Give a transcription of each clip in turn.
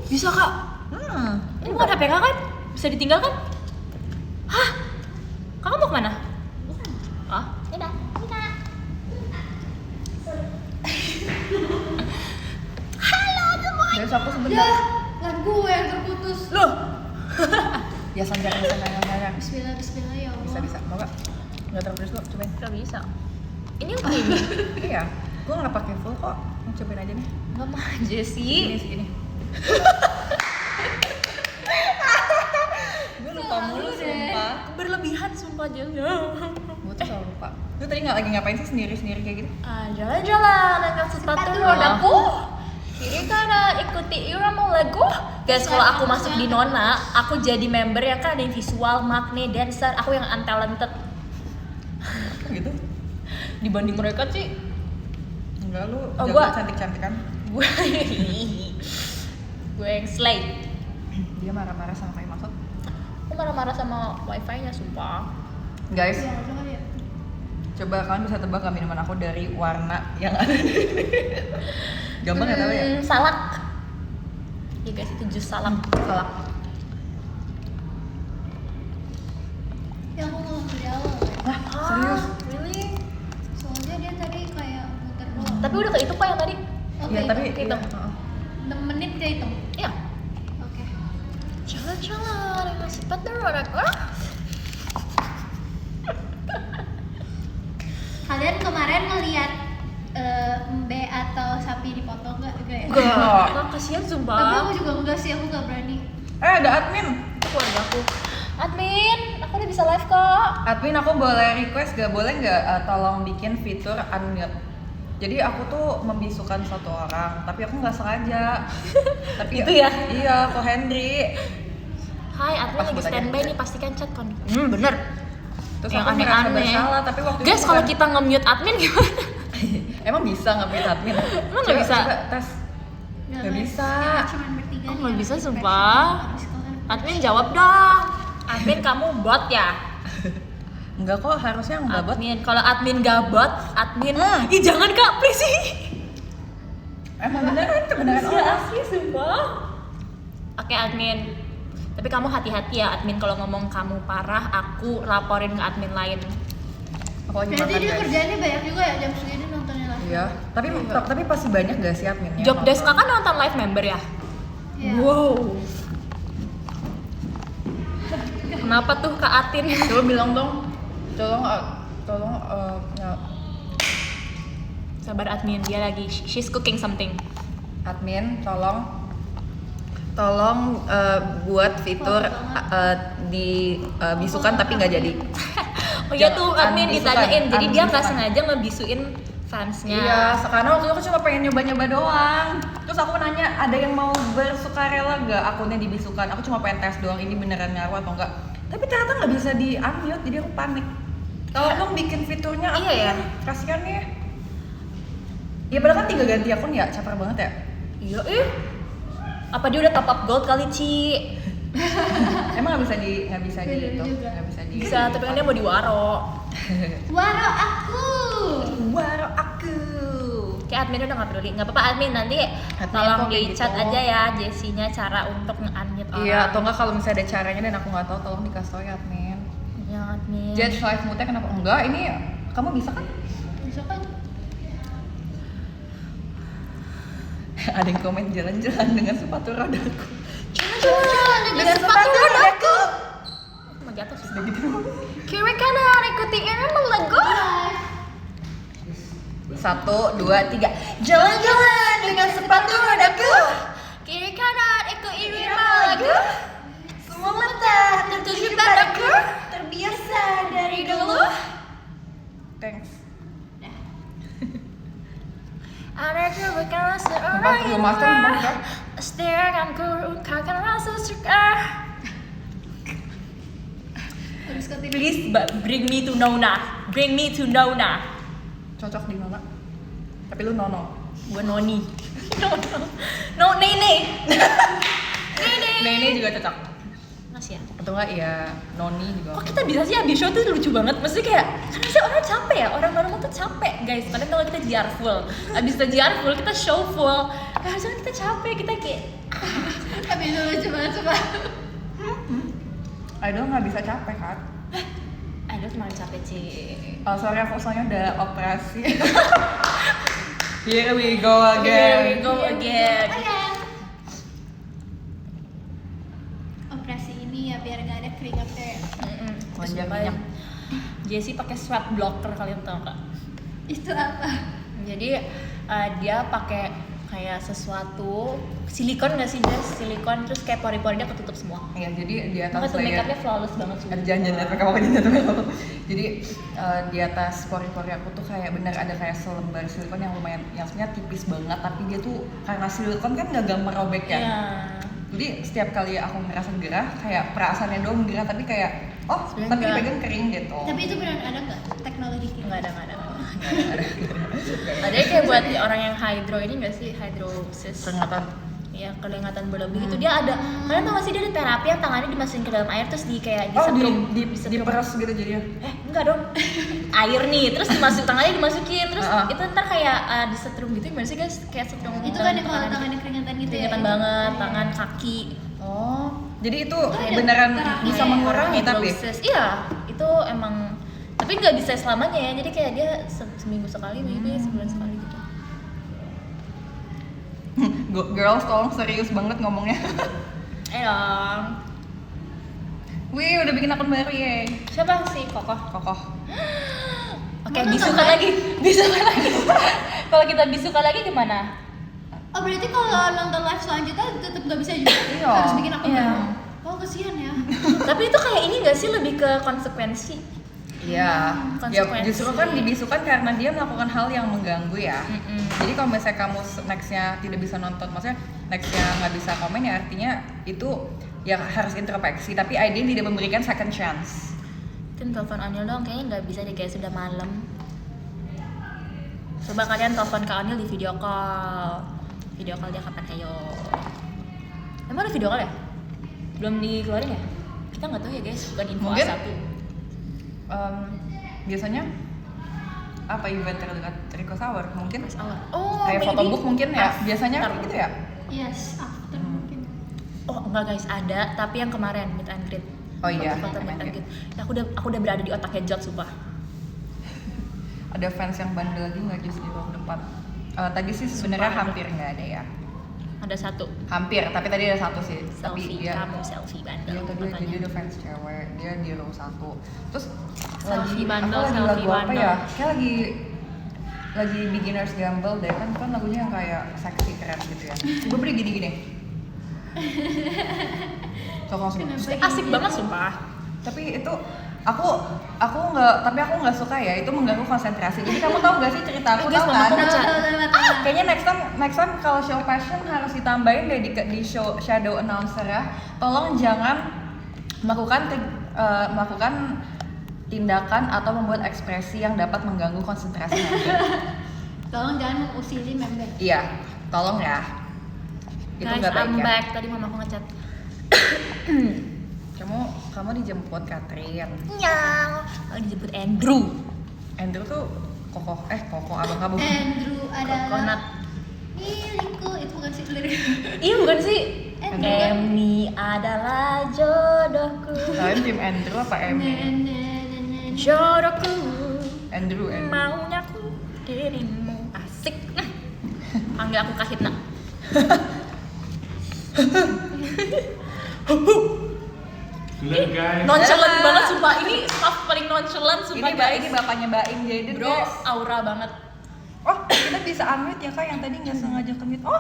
Bisa kak? Ini bukan HP kakak kan? Bisa ditinggalkan? Hah? Kakak mau kemana? Ah? Dadah. Terus aku Ya, sebentar. kan gue yang terputus. Loh? Ya sanjang. Bismillah ya Allah. Bisa. Mau gak? Nggak terputus lo, cobain. Gak bisa. Ini yang creamy. Iya. Gue nggak pakai full kok. Cobain aja nih. Gak mau aja sih. Segini. Gue lupa mulu sumpah. Berlebihan sumpah aja. Gue tuh selalu lupa. Lu tadi nggak lagi ngapain sih sendiri kayak gitu? Jalan-jalan dengan sepatu rodaku. Kiri kanan ikuti irama lagu. Guys, kalau aku masuk di Nona, aku jadi member yang kan ada yang visual, magne, dancer. Aku yang untalented. Gitu? Dibanding mereka sih, Enggak, lu Oh, jago gua- cantik-cantikan. gue yang slay. Dia marah-marah sama kayak maksud. Aku marah-marah sama wifi-nya, sumpah. Guys, Ya, jangan ya. coba kalian bisa tebak gak minuman aku dari warna yang ada di gampang gak tau ya? Salak. Ya guys, itu jus salak. Salak. Ya aku nggak dari awal ya. Hah? Serius? Really? Soalnya dia tadi kayak muter doang. Tapi udah ke itu kok yang tadi? Oke, Iya, tapi itu. iya. 6 menit dia hitung. Iya. Oke. Jalan-jalan dengan sepatu rodaku. Kalian kemarin ngeliat Mbe atau sapi dipotong nggak? Enggak ya? Enggak. Kak, kasihan Tapi sumpah. aku juga enggak sih, aku nggak berani. Ada admin. Keluarga aku. Admin, aku udah bisa live kok. Admin, aku boleh request gak? Boleh nggak tolong bikin fitur unmute? Jadi aku tuh membisukan satu orang, tapi aku nggak sengaja. Tapi Gitu ya? Iya, kok Henry. Hai, admin Pas lagi buat aja. standby nih, pastikan chat kon. Bener. Terus Yang aku merasa aneh-aneh. bersalah, tapi waktu Guys, itu kalau bukan- kita nge-mute admin gimana? Emang bisa nge-mute admin? Emang nggak bisa? Coba tes. Nggak bisa. Cuma bertiga. Oh, nih nggak yang bisa, refresh. sumpah. Habis kalian Admin jawab dong. Admin kamu bot ya? Enggak kok, harusnya enggak bot. Admin, kalau admin gak bot, admin. Ih jangan kak, please sih. Emang beneran, itu beneran Iya orang. asli sumpah. Oke admin. Tapi kamu hati-hati ya admin, kalau ngomong kamu parah, aku laporin ke admin lain. Aku lagi Berarti makan, dia guys. kerjaannya banyak juga ya, jam segini nontonnya live. Iya, tapi pasti banyak gak sih adminnya? Job desk kakak nonton live member ya? Iya. Wow. Kenapa tuh Kak Atin? Coba bilang dong, tolong Sabar admin, dia lagi she's cooking something. admin, tolong buat fitur dibisukan tapi nggak jadi. Oh iya tuh Jangan admin bisukan, ditanyain, jadi dia nggak bisukan. sengaja ngebisuin fansnya. Iya, sekarang waktu itu aku cuma pengen nyoba-nyoba doang. Terus aku nanya, ada yang mau bersukarela gak akunnya dibisukan? Aku cuma pengen tes doang, ini beneran ngaruh atau enggak. Tapi ternyata nggak bisa di unmute, jadi aku panik. Kalau dong bikin fiturnya apa Iya ya. Kasihan nih. Ya padahal kan tinggal ganti akun ya, caper banget ya. Iya Apa dia udah top up gold kali Ci? Emang nggak bisa di Beda itu, juga. nggak bisa di. Bisa, tapi kan dia mau diwaro. Waro aku. Waro aku. Kayak admin udah nggak peduli, nggak apa-apa admin, nanti Admin tolong kok kayak di chat gitu. aja ya Jessinya cara untuk nge-unmute orang. Iya, atau enggak kalau misalnya ada caranya dan aku nggak tahu, tolong dikasih tau ya admin. Ya admin. Judge live mute kenapa enggak? Ini kamu bisa kan? Bisa kan? Ada yang komen jalan-jalan dengan sepatu rodaku. Jalan-jalan dengan sepatu rodaku. Mau jatuh sih. Udah gitu. Kiri kanan ikuti irama lagu. 1, 2, 3. Jalan-jalan dengan sepatu rodaku. Kiri kanan ikuti irama lagu. Semua mata tertuju padaku. Terbiasa dari dulu. Thanks. Ada bukan Empat seorang puluh yang master marah. kan? Setiakan ku ungkapkan rasa suka. Terus ke TV. Please bring me to Nona. Bring me to Nona. Cocok di mana? Tapi lu nono. Gua Noni. No, Nene. Nene. Nene juga cocok. Masih ya. Atau enggak ya Noni juga. Kok kita bisa sih abis show tuh lucu banget. Maksudnya kayak karena sih orang capek ya. Orang normal tuh capek guys. Padahal kalau kita JR full. Abis kita JR full kita show full. Kadang kita capek, kita kayak Tapi itu lucu banget coba. Idol nggak bisa capek kan? aduh kemarin capek sih. Oh sorry aku soalnya udah operasi. Here we go Here we again. go again. Operasi ini ya biar gak ada keringatnya ya. Manja Sumpah, minyak. Jessie pakai sweat blocker, kalian tahu nggak? Itu apa? Jadi dia pakai kayak sesuatu silikon nggak sih Jess? Silikon terus kayak pori-porinya ketutup semua. Iya, jadi di Makanya atas tuh layer makeupnya flawless banget sih. jangan kamu jangan tuh. Jadi di atas pori-pori aku tuh kayak bener ada kayak selembar silikon yang lumayan, yang sebenarnya tipis banget, tapi dia tuh karena silikon kan nggak gampang robek ya. Iya. Jadi setiap kali aku ngerasa gerah, kayak perasaannya doang gerah, tapi kayak Sebenarnya tapi enggak. dipegang kering gitu. Tapi itu beneran ada nggak teknologi gitu? Nggak ada. Ada kayak buat orang yang hydro ini nggak sih, hydrosis? Keringatan. Iya, kelihatan berlebih itu dia ada. Kalian tau gak sih dia ada terapi yang tangannya dimasukin ke dalam air terus di kayak disetrum, disetrum. diperas gitu jadinya. Enggak dong. Air nih, terus tangannya dimasukin terus Heeh. itu ntar kayak disetrum gitu gimana sih guys? Kayak setrum. Itu kan yang kalau tangannya keringatan gitu ya? Keringatan banget, tangan, kaki. Oh, jadi itu ada beneran terapi bisa ya? mengurangi tapi Hydrosis. Iya, itu emang tapi nggak bisa selamanya ya. Jadi kayak dia seminggu sekali, maybe sebulan sekali gitu. girls tolong serius banget ngomongnya. Dong. Wih, udah bikin akun baru ya. Siapa sih Kokoh? Kokoh. Oke, Mana bisukan tambah? lagi. Bisukan lagi. Kalau kita bisukan lagi gimana? Oh berarti kalau nonton live selanjutnya tetap nggak bisa juga? Iya. Harus bikin akun Iya. baru? Oh kesian ya. Tapi itu kayak ini nggak sih, lebih ke konsekuensi? Iya. Ya Konsekuensi. justru kan dibisukan karena dia melakukan hal yang mengganggu ya. Jadi kalau misalnya kamu nextnya tidak bisa nonton, maksudnya nextnya nggak bisa komen ya artinya itu yang harus introspeksi. Tapi Aidin tidak memberikan second chance. Kan telepon Anil dong, kayaknya nggak bisa deh, kayak sudah malam. Coba kalian telepon ke Anil di video call. Video call dia kapan? Ayo. Emang ada video call ya? Belum dikeluarin ya? Kita nggak tahu ya guys, bukan info Mungkin. A1. Biasanya apa event terdekat Rico Sour mungkin Oh, kayak maybe. photobook mungkin ya, biasanya Ntar. kayak gitu ya. Yes, after mungkin. Oh enggak guys, ada, tapi yang kemarin meet and greet. Oh iya, Foto meet meet and and greet. greet. Ya, aku udah berada di otaknya Jot sumpah. Ada fans yang bandel lagi nggak Jus di ruang depan? Tadi sih sebenarnya Sumpah ada. hampir nggak ada ya. Ada satu Hampir, tapi tadi ada satu sih. selfie, Tapi dia kamu selfie bandel. dia tadi makanya. jadi ada fans cewek, dia di row 1. Terus Selfie bandel, aku lagi selfie lagu apa bandel. ya? Kayak lagi beginners gamble deh, kan lagunya yang kayak seksi keren gitu ya. Gue beli gini-gini. Sok langsung. Kenapa Asik gini? banget sumpah. Tapi itu aku nggak suka ya, itu mengganggu konsentrasi. Jadi kamu tahu nggak sih cerita aku Guys, tahu mama kan? aku ngecat. Kayaknya next time kalau show fashion harus ditambahin deh di show shadow announcer ya. Tolong jangan melakukan tindakan atau membuat ekspresi yang dapat mengganggu konsentrasi member. Tolong jangan mengusili member. Iya, tolong ya. Itu Guys, nggak baik I'm ya. back. Tadi mama aku ngecat. Kamu dijemput Catherine. Nyang. Aku dijemput Andrew. Andrew tuh kokoh abang kamu. Andrew adalah Coconut. milikku. Itu bukan sih lirik. Iya bukan sih? Andrew kan? Emi adalah jodohku. Kalian tim Andrew apa Emmy? Jodohku. Andrew. Maunya ku dirimu. Asik. Panggil aku Kahitna. Sudah guys. Nonchalant Dadah. banget sumpah. Ini staff paling nonchalant sumpah guys. Ini bapaknya Mbak Im jadi Bro, aura banget. Oh, kita bisa unmute ya kak, yang tadi nggak sengaja ke-mute. Oh,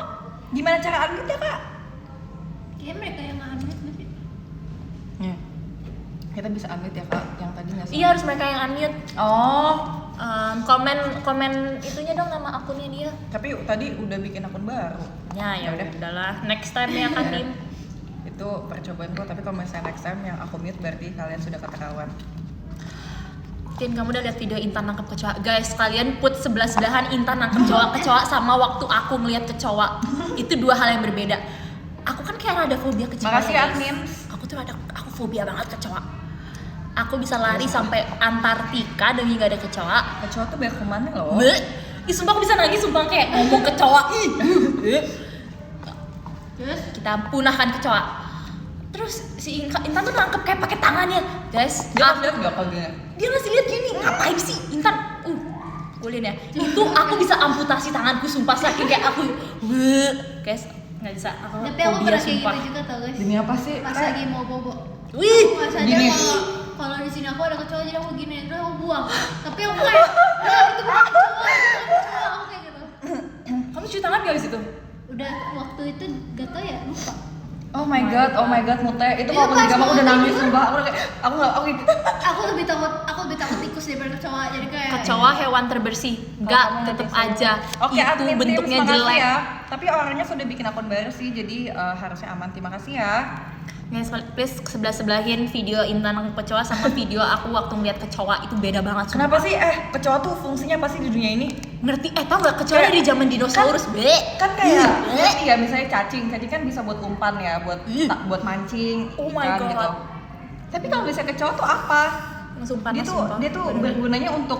gimana cara unmute ya kak? Kayaknya mereka yang nge-unmute masih. Ya. Kita bisa unmute ya kak, yang tadi nggak sengaja. Iya harus mereka yang unmute. Oh, Komen itunya dong, nama akunnya dia. tapi tadi udah bikin akun baru. Ya Yaudah. udahlah. Next time ya kan Tim. Itu percobaan kok, tapi kalau misalnya next time yang aku mute berarti kalian sudah ketahuan. Tin, kamu udah lihat video Intan nangkep kecoa? Guys, kalian put sebelah-sebelahan Intan nangkep kecoa sama waktu aku ngeliat kecoa. Itu dua hal yang berbeda. Aku kan kayak rada fobia kecoa. Makasih ya, guys. admins. Aku fobia banget kecoa. Aku bisa lari sampai Antartika demi gak ada kecoa. Kecoa tuh banyak kumannya loh. Bleh. Ih, sumpah aku bisa nangis, sumpah kayak ngomong kecoa. Ih. Terus kita punahkan kecoa. Terus si Intan tuh nangkep kayak pakai tangannya, guys. Dia lihat nggak kalau Dia ngasih lihat gini, ngapain sih Intan? Gue liat ya, itu aku bisa amputasi tanganku, sumpah sakit kayak aku, guys, nggak bisa. tapi aku fobia, pernah kayak sumpah. gitu juga tau guys. Demi apa sih? Pas lagi mau bobo. Wih, Aku nggak sadar gini. kalau di sini aku ada kecoa jadi aku gini terus aku buang. Tapi aku kayak itu bukan kecoa, aku kayak gitu. kamu cuci tangan gak di situ? Udah waktu itu gak tau ya lupa. Oh my god, Mute. Itu Itu kalau pas di kamar banget udah nangis gitu. sumpah. Aku udah kayak aku gitu. Aku lebih takut tikus daripada kecoa jadi kayak. Kecoa hewan terbersih, nggak, tetep aja. Oke, Itu admin bentuknya Teams, makasih jelek. ya. Tapi orangnya sudah bikin akun baru sih, jadi harusnya aman. Terima kasih ya. Guys, please sebelah-sebelahin video Intan nangkep kecoa sama video aku waktu ngeliat kecoa, itu beda banget. Sumpah. Kenapa sih kecoa tuh fungsinya apa sih di dunia ini? Ngerti? Tau nggak kecoa Kayak- dari zaman dinosaurus, be? Kan kayak ngerti ya, misalnya cacing kan bisa buat umpan ya, buat mancing Oh my ikan God. gitu. Tapi kalau misalnya kecoa tuh apa? Sumpah, Dia tuh Bener-bener. bergunanya untuk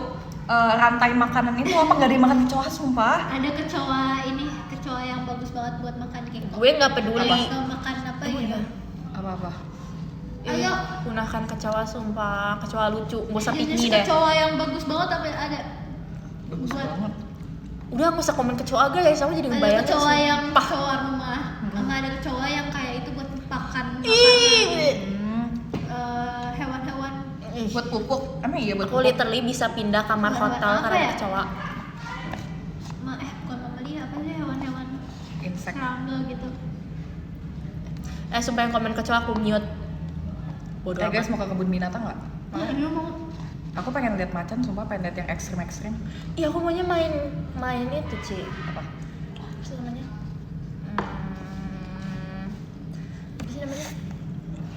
rantai makanan itu apa, nggak ada yang makan kecoa sumpah. Ada kecoa yang bagus banget buat makan kayak Gue nggak peduli. atau makan apa ya? Apa? Ayo. Punahkan kecoa, sumpah. Kecoa lucu, gak usah Jenis picky deh. kecoa yang bagus banget tapi ada. Bagus Buat- banget. Udah gak usah komen kecoa guys, aku jadi Ada ngebayangin. kecoa yang sumpah. kecoa rumah, sama ada kecoa yang kayak itu buat pakan Ih. hewan-hewan. Buat pupuk. Emang iya buat Aku literally bisa pindah kamar Hewan hotel apa karena ya? kecoa. Bukan mamalia apa sih hewan-hewan insek. serangga gitu. Sumpah yang komen kecoa aku mute. Bodoh Guys, amat. mau ke kebun binatang nggak? Ini mau Aku pengen lihat macan, sumpah pengen lihat yang ekstrim. Iya, aku maunya main itu, Ci. Apa? Apa sih namanya? Apa sih namanya?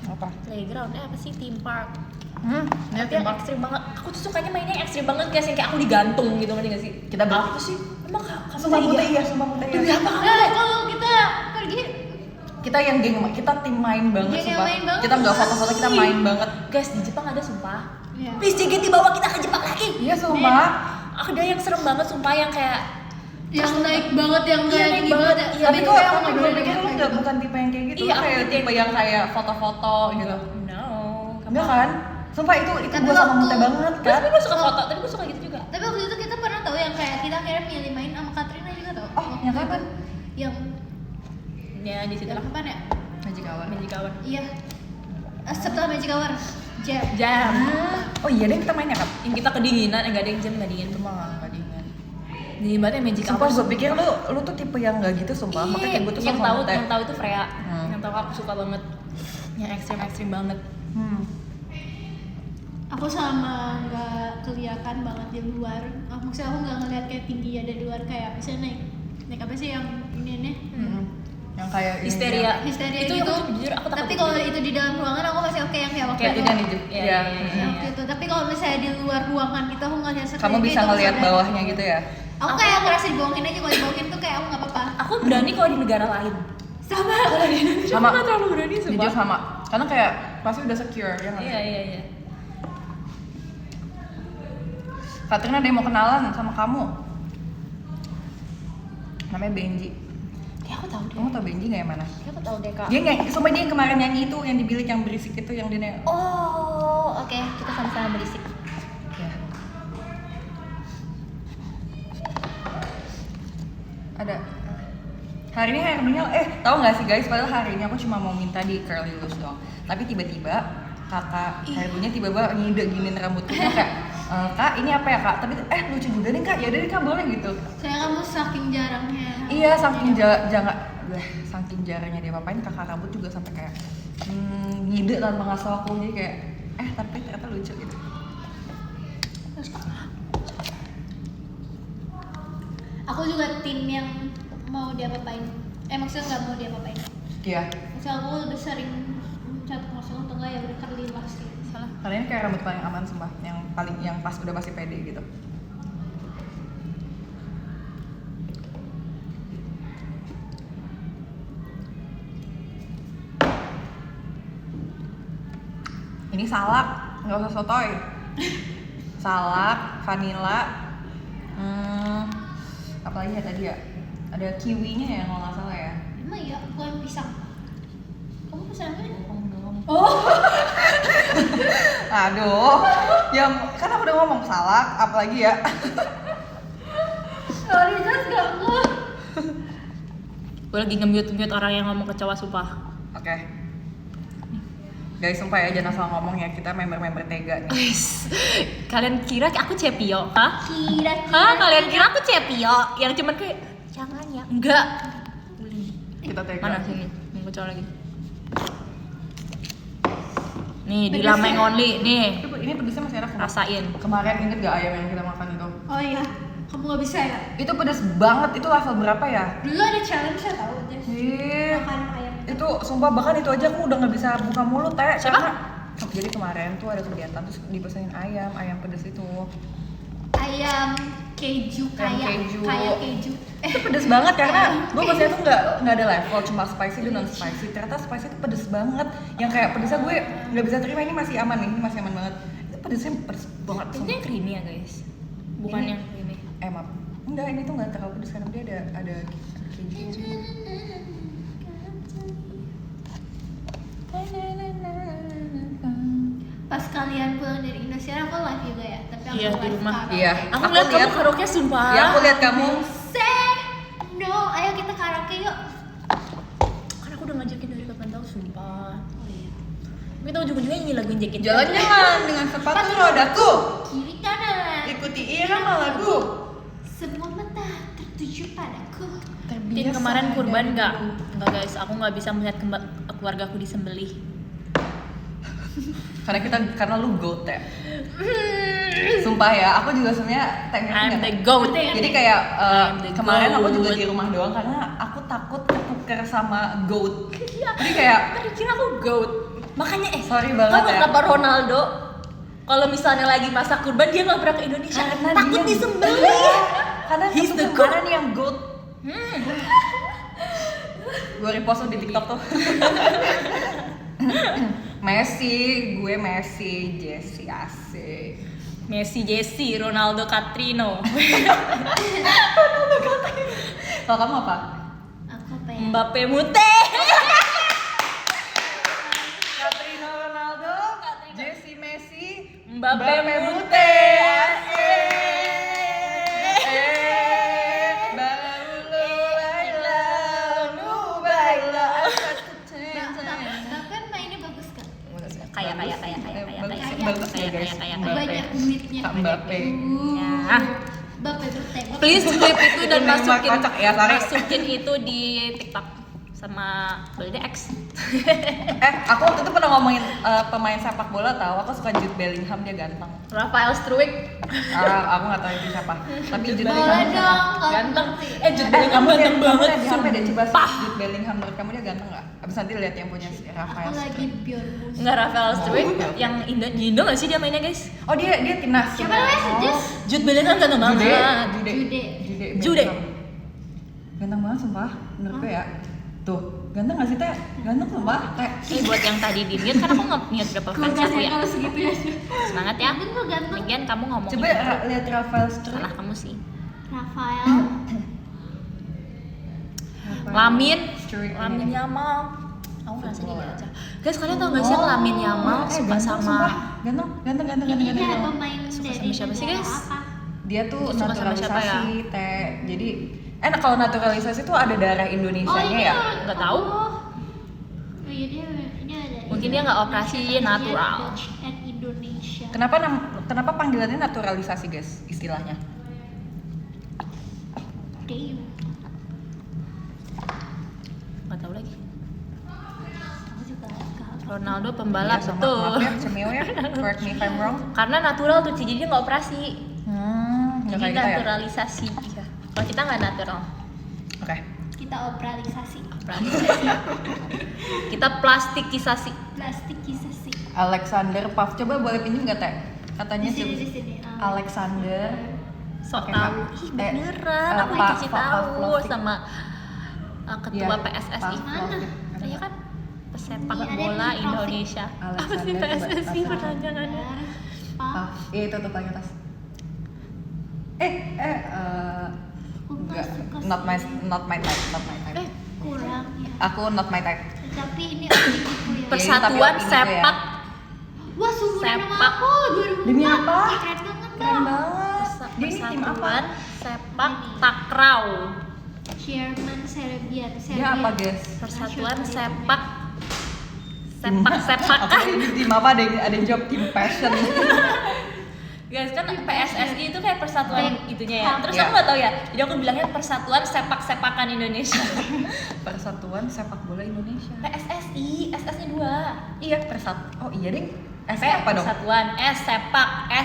Apa? Playground, apa sih? Theme park. Lihat Tapi yang ekstrim banget. Aku tuh sukanya mainnya yang ekstrim banget, guys, yang kayak aku digantung gitu, ngerti gak sih? Kita apa sih? Emang kamu Sumpah tadi Putih ya? iya, sumpah Putih Demi iya. apa kamu? kalau kita pergi Kita yang geng, kita tim main banget Geng yang sumpah. main banget. Kita nggak foto-foto, kita main banget. Guys, di Jepang ada sumpah. Iya. Please JKT bawa kita ke Jepang lagi. Iya sumpah. Ada yang serem banget sumpah yang kayak yang naik banget yang Iya, kayak naik tinggi banget. banget. Iya, Tapi itu kok kayak aku aku gue nggak pikir lu kayak nggak gitu. bukan tipe yang kayak gitu. Iya, Lu kayak aku tipe yang kayak foto-foto gitu. no. Enggak kan? Sumpah itu Tapi gue sama waktu- Mute banget kan. Tapi gue suka foto, tapi gue suka gitu juga. Tapi waktu itu kita pernah tahu yang kayak kita akhirnya milih main sama Katrina juga tau. Oh, yang kapan? Yang Ya di situ lah. kapan ya? Magic Hour. Magic Hour. Iya. Setelah Magic Hour. Jam. Jam. Oh iya deh kita mainnya kan. Yang kita kedinginan, enggak ada yang jam, enggak dingin. Cuma nggak dingin. Dingin banget ya Magic Sumpah Hour. gue pikir lu tuh tipe yang nggak gitu sumpah. Makanya kayak gue tuh yang sama tahu Mute. yang tahu itu Freya. Hmm. Yang tahu aku suka banget. Yang ekstrim banget. Aku sama nggak kelihatan banget di luar. Maksudnya aku nggak ngeliat kayak tinggi ada di luar kayak misalnya naik apa sih yang ini nih? Yang kayak ini Histeria. ya. Histeria Itu gitu. aku jujur aku takut Tapi itu kalau juga. itu di dalam ruangan aku masih oke yang kayak waktu Kayak itu. Itu di Iya, ya. iya. Waktu itu. Tapi kalau misalnya di luar ruangan gitu aku nggak lihat sekali. Kamu bisa ngelihat bawahnya gitu ya. Aku kayak ngerasa dibohongin aja, kalau dibohongin tuh kayak aku nggak apa-apa. Aku berani kalau di negara lain. Sama. Kalau di Indonesia Sama. aku nggak terlalu berani Jujur sumpah. sama. Karena kayak pasti udah secure ya nggak? Iya. Katrina ada yang mau kenalan sama kamu. Namanya Benji. Kayak aku tahu deh. Kamu tau Benji nggak yang mana? Kayak aku tahu deh kak. Dia nyanyi, sumpah dia yang kemarin nyanyi itu yang di bilik yang berisik itu yang dia nyanyi. Oh, oke. Kita sama-sama berisik. Ya. Ada. Hari ini Herminia, tahu nggak sih guys? Padahal hari ini aku cuma mau minta di curly loose doang. Tapi tiba-tiba kakak Herminia tiba-tiba ngide giniin rambutku kayak, kak ini apa ya kak? Tapi lucu juga nih kak. Ya udah deh kak boleh gitu. Saya kamu saking jarangnya. Iya saking jarangnya dia apain kakak rambut juga sampai kayak ngide tanpa ngasih aku jadi kayak tapi ternyata lucu gitu. Aku juga tim yang mau dia apain. Maksudnya nggak mau dia apain. Iya. Maksudnya aku lebih sering cat langsung atau enggak ya udah curly last gitu. Salah. Karena ini kayak rambut paling aman sumpah, yang pas udah pasti pede gitu. Ini salak, nggak usah sotoy. Salak, vanilla, apa lagi ya tadi ya? Ada kiwinya ya kalau nggak salah ya. Sama ya, goreng pisang. Kamu pesan apa? Aduh, ya kan aku udah ngomong salak, apalagi ya. Sorry, just gak ngeh. Gue lagi nge-mute orang yang ngomong kecewa sumpah. Oke. Guys, sumpah ya jangan asal ngomong ya, kita member-member tega nih. Wis, kalian kira aku Cepio, kah? Kira-kira. Hah, kalian kira aku Cepio yang cuman kayak jangan ya. Enggak. Kita tega. Mana sini? Mau kecewa lagi. Nih, di Pedes Lameng ya? Only nih. Ini pedesnya masih enak. sumpah. Rasain. Kemarin inget gak ayam yang kita makan itu? Oh iya, kamu gak bisa ya? Itu pedes banget, itu level berapa ya? Dulu ada challenge saya tahu aja. Ih, Makan ayam. itu sumpah bahkan itu aja aku udah nggak bisa buka mulut teh. Siapa? Jadi kemarin tuh ada kegiatan terus dipesenin ayam pedes itu. Ayam keju kayak keju. kayak keju. Itu pedes banget karena gue pesennya tuh nggak ada level, cuma spicy dan non spicy. Ternyata spicy itu pedes banget, yang kayak pedesnya gue nggak bisa terima. Ini masih aman nih, ini masih aman banget. Itu pedesnya pedes banget. Ini yang creamy ya, guys. Bukan Ini- yang creamy. Maaf, enggak, ini tuh nggak terlalu pedes karena dia ada keju. Pas kalian pulang dari Indonesia, aku live juga ya. Tapi aku Iya, di live rumah. karaoke. Iya. Aku Aku lihat kamu lihat- karaoke sumpah. Ya aku lihat kamu. Say no, ayo kita karaoke yuk. Kan aku udah ngajakin dari kapan tahu sumpah. Oh iya. Tapi tahu ujung-ujungnya nyanyi lagu Jacket. Jalan-jalan dengan sepatu rodaku, Kiri kanan. ikuti irama lagu. Semua mata tertuju padaku. Tim kemarin kurban enggak guys, aku nggak bisa melihat keluargaku disembelih. Karena lu goat ya. Sumpah ya, aku juga sebenarnya I'm the tengok. goat. Jadi kayak I'm the kemarin aku juga goat. di rumah doang karena aku takut ketuker sama goat. Jadi kayak Tadi kira aku goat. Makanya Sorry banget tahu ya. kenapa Ronaldo kalau misalnya lagi masa kurban dia nggak pernah ke Indonesia takut dia- disembelih. Karena He's the ketuker kemarin yang goat. Gue repost di TikTok tuh. Messi, gue Messi, Jesse asik. Messi, Jesse, Ronaldo, Catrino, Kalau kamu apa? Aku apa ya? Mbappe, Mute. Catrino Ronaldo, Jesse Messi, Mbappe, Mute. Mute. Bahkan mainnya bagus kan? Kayak. Banyak duitnya. Kak Mbappe. Ya. Bapak bertengok. Please clip itu dan Ini mah masukin kocak ya, sorry. masukin itu di TikTok sama Beldex. Aku waktu itu pernah ngomongin pemain sepak bola tahu. Aku suka Jude Bellingham, dia ganteng. Rafael Struijk Aku nggak tahu itu siapa. Tapi Jude Boleh Bellingham dong. ganteng. Kalau Jude Bellingham ganteng banget. Di HP deh coba sumpah. Jude Bellingham, menurut kamu dia ganteng nggak? Abis nanti lihat yang punya si Rafael. aku lagi pure mus. Enggak Rafael Struijk Oh, oke. yang di Indo nggak sih dia mainnya guys? Oh dia timnas. Siapa namanya? Just Jude Bellingham ganteng banget. Jude. Jude. Ganteng banget sumpah menurut gue ya. Tuh, ganteng gak sih Teh? Ganteng sumpah. Kayak Buat yang tadi di mute kan aku nge-mute berapa fans aku ya. kalau segitu ya. Semangat ya. Ganteng kok, ganteng. Lagian kamu ngomong coba lihat Rafael Struijk. salah kamu sih. Rafael. Lamin Struijk. Lamin Yamal. Aku ngerasa dia aja. Guys, kalian tau gak sih Lamin Yamal suka ganteng, sama sumpah. Ganteng. Ini ada pemain Suka dari sama siapa sih, negara guys? apa? Dia tuh Suka sama siapa ya? naturalisasi Teh. Jadi kalau naturalisasi tuh ada darah Indonesianya ya. Nggak tahu. Oh iya dia ini ada. Mungkin dia nggak operasi, Indonesia, natural. Dutch and Indonesia. Kenapa panggilannya naturalisasi guys istilahnya? Damn. Nggak tahu lagi. Aku juga nggak. Ronaldo pembalap Iya, sama, betul. maaf ya, cemil ya. Correct me if I'm wrong. Karena natural tuh Ci, jadi dia nggak operasi. Nggak Jadi kayak kita ya. naturalisasi. Kalau kita nggak natural. Oke. Kita operalisasi. Naturalisasi. Kita plastikisasi. Plastikisasi. Alexander Paf, coba boleh pinjam nggak Teh? Katanya Di sini si di sini. Alexander. Sok Oke, tahu. Kak. Ih, beneran. Aku Pak dikasih tahu Pavlovich. sama ketua Iya, PSSI. Mana? Iya kan? Pesepak Iya, ada bola yang Indonesia. Apa sih Alexander, PSSI coba. pertanyaannya? Paf. Iya itu tuh paling atas. Enggak, Suka not my type. kurang ya. Aku not my type. Tapi ini opini aku ya. Persatuan tapi opini Sepak Wah, sumuran sama Sepak. aku 2004. Demi apa? Ih, keren banget Keren Kak. banget. Dia ini tim apa? Persatuan Sepak Takraw. Chairman Serbian. Dia apa guys? Persatuan National Sepak Apa Sepak-sepakan. ini tim apa? Ada yang jawab tim passion. Guys, kan PSSI itu kayak persatuan itunya ya. Terus Iya. aku nggak tahu ya. Jadi aku bilangnya Persatuan Sepak-sepakan Indonesia. Persatuan Sepak Bola Indonesia. PSSI, SS-nya 2. Iya, Oh iya ding. P apa dong? Persatuan, S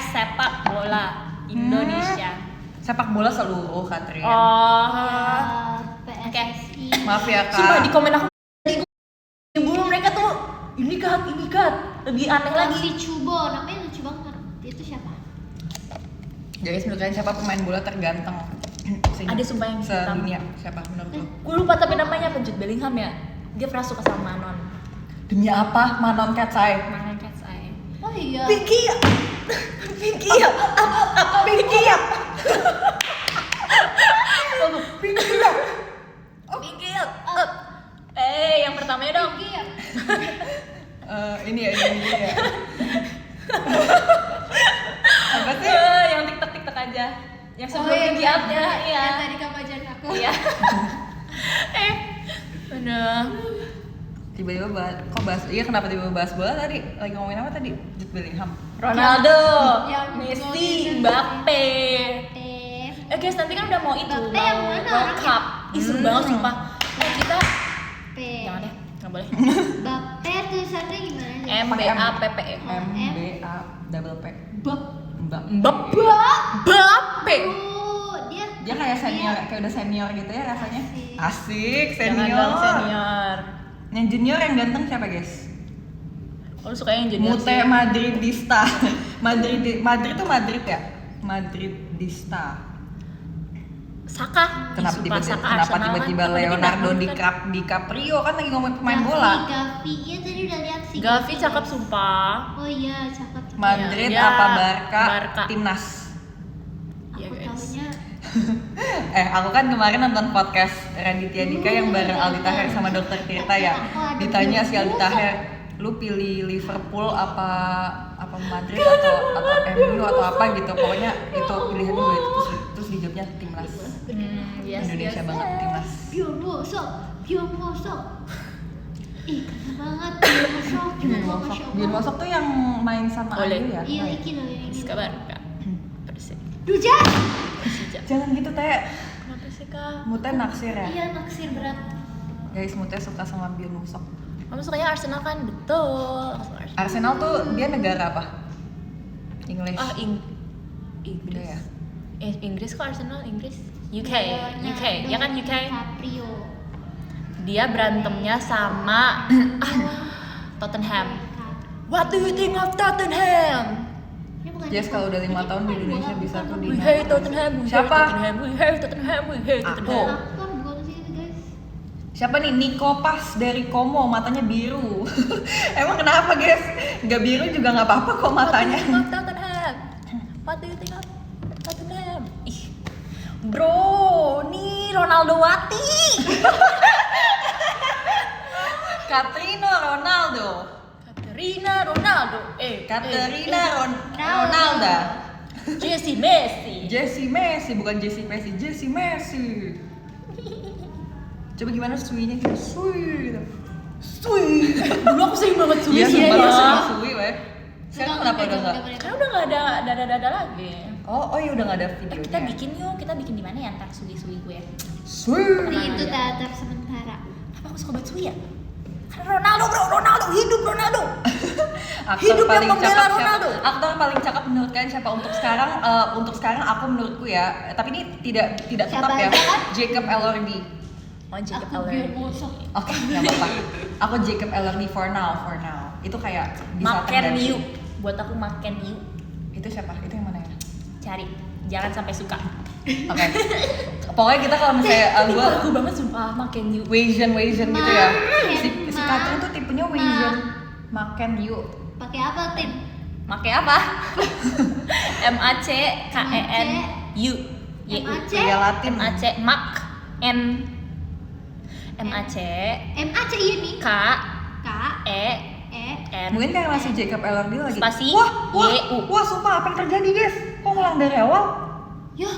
Sepak Bola Indonesia. Sepak bola seluruh Katrin. Oh. PSSI. Maaf ya Sumpah di kak. komen aku belum mereka tuh ini kat lebih aneh lagi. Lagi Cubo, namanya lucu banget. Itu siapa? Guys, menurut kalian siapa pemain bola terganteng? Ada sumpah yang hitam. sedunia. Siapa menurut lo? Gue lupa tapi namanya apa, Jude Bellingham ya. Dia pernah suka sama Manon. Demi apa? Manon Katsai. Manon Cat's Eye. Oh iya. Pinky ya. Pinky ya. Pinky ya. Pinky ya. Pinggir. Yang pertamanya dong. Iya. Ini ya. Apa sih? Yang TikTok aja. Yang Oh, sebelum yang giatnya, iya. Yang tadi kamu ajarin aku. Iya. Bener. Tiba-tiba bahas. Iya, kenapa tiba-tiba bahas bola tadi? Lagi ngomongin apa tadi? Jude Bellingham. Ronaldo, Yang Messi, golin. Mbappe. Guys, nanti kan udah mau itu, Mbappe mau yang mana World orangnya? Cup. Ih, seru banget sumpah. Nah, kita P. jangan deh, nggak boleh. Bape tulisannya gimana? MBAPPE. double P. Bap. Mbappe. Dia Dia kayak senior, kayak udah senior gitu ya rasanya. Asik. Asik, Jangan senior. dong senior. Yang junior yang ganteng siapa guys? Kalau suka yang junior Mute sih. Madridista. Madrid tuh Madrid ya? Madridista. Saka. Kenapa Ih, sumpah, tiba-tiba Saka kenapa Arsenal tiba-tiba kan. Leonardo Tapi pindah kan. DiCaprio kan lagi ngomongin pemain bola. Gavi, iya tadi udah lihat sih. Gavi cakep sumpah. Oh iya, cakep. Madrid Iya, apa Barca? Barca. Timnas. Iya, Aku guys. taunya Aku kan kemarin nonton podcast Raditya Dika yang bareng Aldi Taher sama Dokter Tirta ya. Ditanya si Aldi Taher, lu pilih Liverpool apa Madrid atau MU atau apa gitu. Pokoknya itu pilihan gue itu terus dijawabnya timnas. Yes, Indonesia yes, banget yes. timnas. Bjorn Mosok. Ih, keren banget Bjorn Mosok. Gila, Masya Allah. Bion Mosok tuh yang main sama Oleh. Ayu ya. Iya, iki loh yang ini. Suka Barca. Persik. Duja. Persija. Jangan gitu teh. Kenapa sih kak? Mute naksir ya. Iya, naksir berat. Guys, Mute suka sama Bion Mosok. Kamu sukanya Arsenal kan? Betul. Aku suka Arsenal. Arsenal tuh dia negara apa? English. Ah, Inggris. Beda ya? Inggris kok Arsenal Inggris? UK, Leonardo UK, ya kan UK? DiCaprio. Dia berantemnya sama Tottenham. What do you think of Tottenham? Ini bukan Jess kalau udah 5 ini tahun di bukan Indonesia bola, bisa bukan tuh We di- hate Tottenham, we hate Siapa? Tottenham, we hate Tottenham, we hate Aku. Tottenham. Aktor bukan sih itu guys. Siapa nih? Nico Pas dari Como, matanya biru. Emang kenapa guys? Nggak biru juga nggak apa-apa kok matanya. What do you think of Tottenham? What do you think of Tottenham? Ih, bro, nih Ronaldo Wati. Katrina Ronaldo. Katerina Ronaldo. Katerina Ronaldo. Jesse Messi. Jesse Messi, bukan Jesse Messi, Jesse Messi. Coba gimana suinya gitu? Sui gitu. Sui. Dulu aku sering banget Iya, sih sumpah ya. sering sui weh. Sekarang kenapa udah nggak? Karena udah nggak ada dada-dada lagi. Oh iya udah nggak ada videonya. Kita bikin yuk, kita bikin di mana ya ntar sui-sui gue. Sui. Di itu teater sementara. Apa aku suka banget sui ya? Karena Ronaldo bro, Ronaldo hidup Ronaldo. Aktor Hidup yang paling membela cakep Ronaldo. siapa? Aktor paling cakep menurut kalian siapa untuk sekarang? Untuk sekarang aku menurutku ya, tapi ini tidak tetap Siapa ya. aja kan? Jacob Elordi. Oh Jacob Aku Bjorn Elordi. Mosok. Oke, nggak apa-apa. Aku Jacob Elordi for now. Itu kayak bisa Maken terganti. you. Buat aku maken you. Itu siapa? Itu yang mana ya? Cari. Jangan sampai suka. Oke. Pokoknya kita kalau misalnya Ini gue aku banget sumpah maken you. Wasian gitu ya. Si Ma. Katrin tuh tipenya Wasian. Makan you. Pakai apa, Tin? Make apa? MACKEN U. MAC? Gaya Latin. MAC mak N MAC MAC iya nih. K K E E N Mungkin kayak masih Jacob Elordi lagi. Spasi, Wah, YU. sumpah apa yang terjadi guys? Kok ngulang dari awal? ya.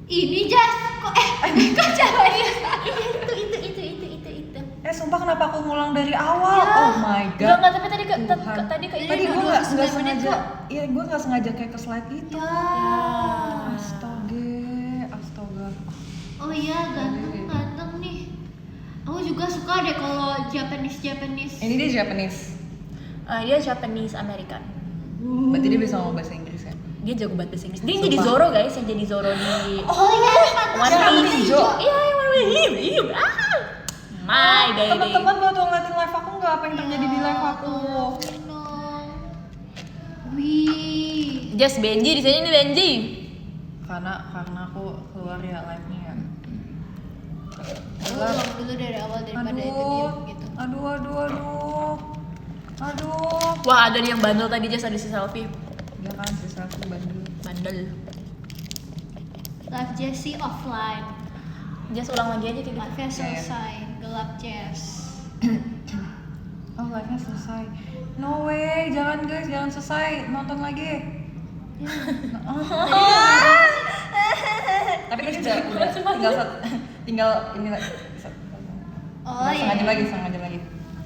Ini Jas kok kok ceweknya itu. Sumpah kenapa aku ngulang dari awal? Ya. Oh my god. Enggak, tapi tadi Tuhan. tadi ke Tadi gue udah nggak 29 menit sengaja, kok. iya gue nggak sengaja kayak ke slide itu. ya. Astaga. Oh iya, ganteng nih. Aku juga suka deh kalau Japanese. Ini dia Japanese. Dia Japanese American. Berarti dia bisa ngomong bahasa Inggris ya? Dia jago banget bahasa Inggris. Dia yang jadi Sumpah. Zoro guys, yang jadi Zoro di Oh iya, One yang Piece. hijau. Iya, yang warna hijau. My baby. Teman-teman buat ngeliatin live aku nggak apa yang terjadi di live aku? Wih. Just Benji di sini nih Benji. Karena aku keluar ya live-nya ya. Aku ulang dulu dari awal daripada itu diam gitu. Aduh. Wah, ada nih yang bandel tadi Just ada si selfie. Ya kan, bisa aku bandel. Bandel. Live Jessie offline. Just ulang lagi aja kayak gitu. Live-nya Iya. selesai. Gelap Jess. Oh, live-nya selesai. No way, jangan guys, jangan selesai. Nonton lagi. Tapi tadi udah tinggal ini lagi. Oh iya. Setengah jam lagi.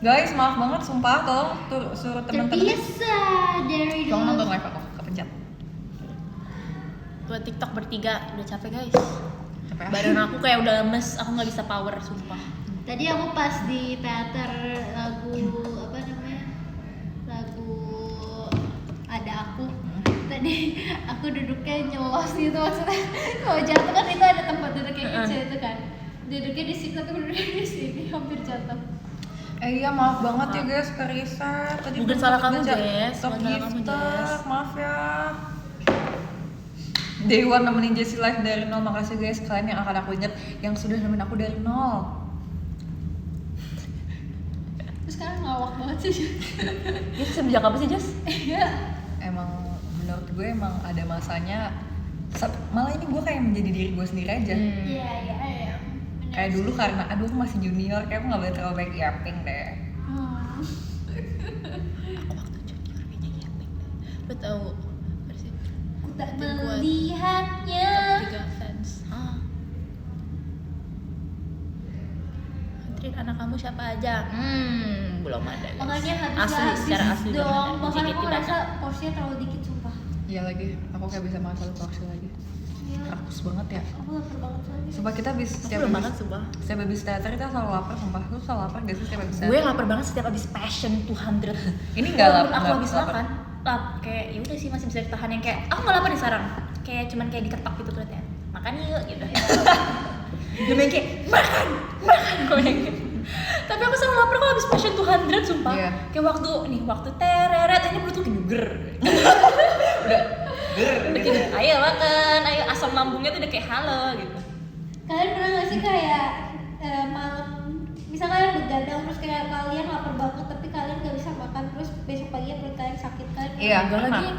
Guys, maaf banget sumpah, tolong suruh teman-teman Terpisah dari tolong nonton dulu. live aku, kepencet. Buat TikTok bertiga udah capek guys. Capek. Badan aku kayak udah lemes, aku nggak bisa power sumpah. Tadi aku pas di teater lagu apa namanya? Lagu Ada Aku. Tadi aku duduknya nyelos gitu maksudnya. Kalau jatuh kan itu ada tempat duduk yang kecil itu kan. Duduknya di situ tapi duduknya di sini hampir jatuh. Iya maaf banget ya guys, Karisa. Tadi Bukan belum salah sempat kamu, baca Jess. Top Bukan salah kamu, Gifter. Jess. Maaf ya. Day one nemenin Jessie live dari nol. Makasih guys kalian yang akan aku ingat yang sudah nemenin aku dari nol. Terus sekarang ngelawak banget sih. Ini semenjak apa sih Just? Iya. Emang menurut gue emang ada masanya. Malah ini gue kayak menjadi diri gue sendiri aja. Iya. Benar Kayak sih. dulu karena aduh aku masih junior, kayak aku nggak boleh terlalu baik yaping deh. Aku waktu junior kayaknya yaping. Lo tau versi Ku tak Tim kuat. melihatnya. top 3 fans. Treat anak kamu siapa aja? Belum ada guys. Makanya habis asli, secara asli belum dong. ada. Bahkan JKT aku banget. ngerasa porsinya terlalu dikit sumpah. Iya lagi, aku kayak bisa makan satu porsi lagi. Iya. Rakus banget ya. Aku lapar banget lagi. Sumpah kita habis Aku belum banget sumpah. setiap habis teater kita selalu lapar, sumpah. Lu selalu lapar gak sih setiap habis teater? Gue lapar banget setiap abis Passion 200. Ini nggak lapar, Aku nggak habis lapar. makan. Kayak ya udah sih masih bisa ditahan yang kayak aku nggak lapar nih sekarang. Kayak cuman kayak diketok gitu ternyata. Makan yuk gitu. Dia main kayak makan gue yang gitu. Tapi aku selalu lapar kalau habis Passion 200 sumpah. Iya. Kayak waktu tereret ini perut tuh kayak ger. Udah kayak ayo makan, ayo asam lambungnya tuh udah kayak halo gitu. Kalian pernah gak sih kayak malam misalnya kalian begadang terus kayak kalian lapar banget tapi kalian gak bisa makan terus besok pagi perut kalian sakit kan? Iya, Enggak pernah. lagi.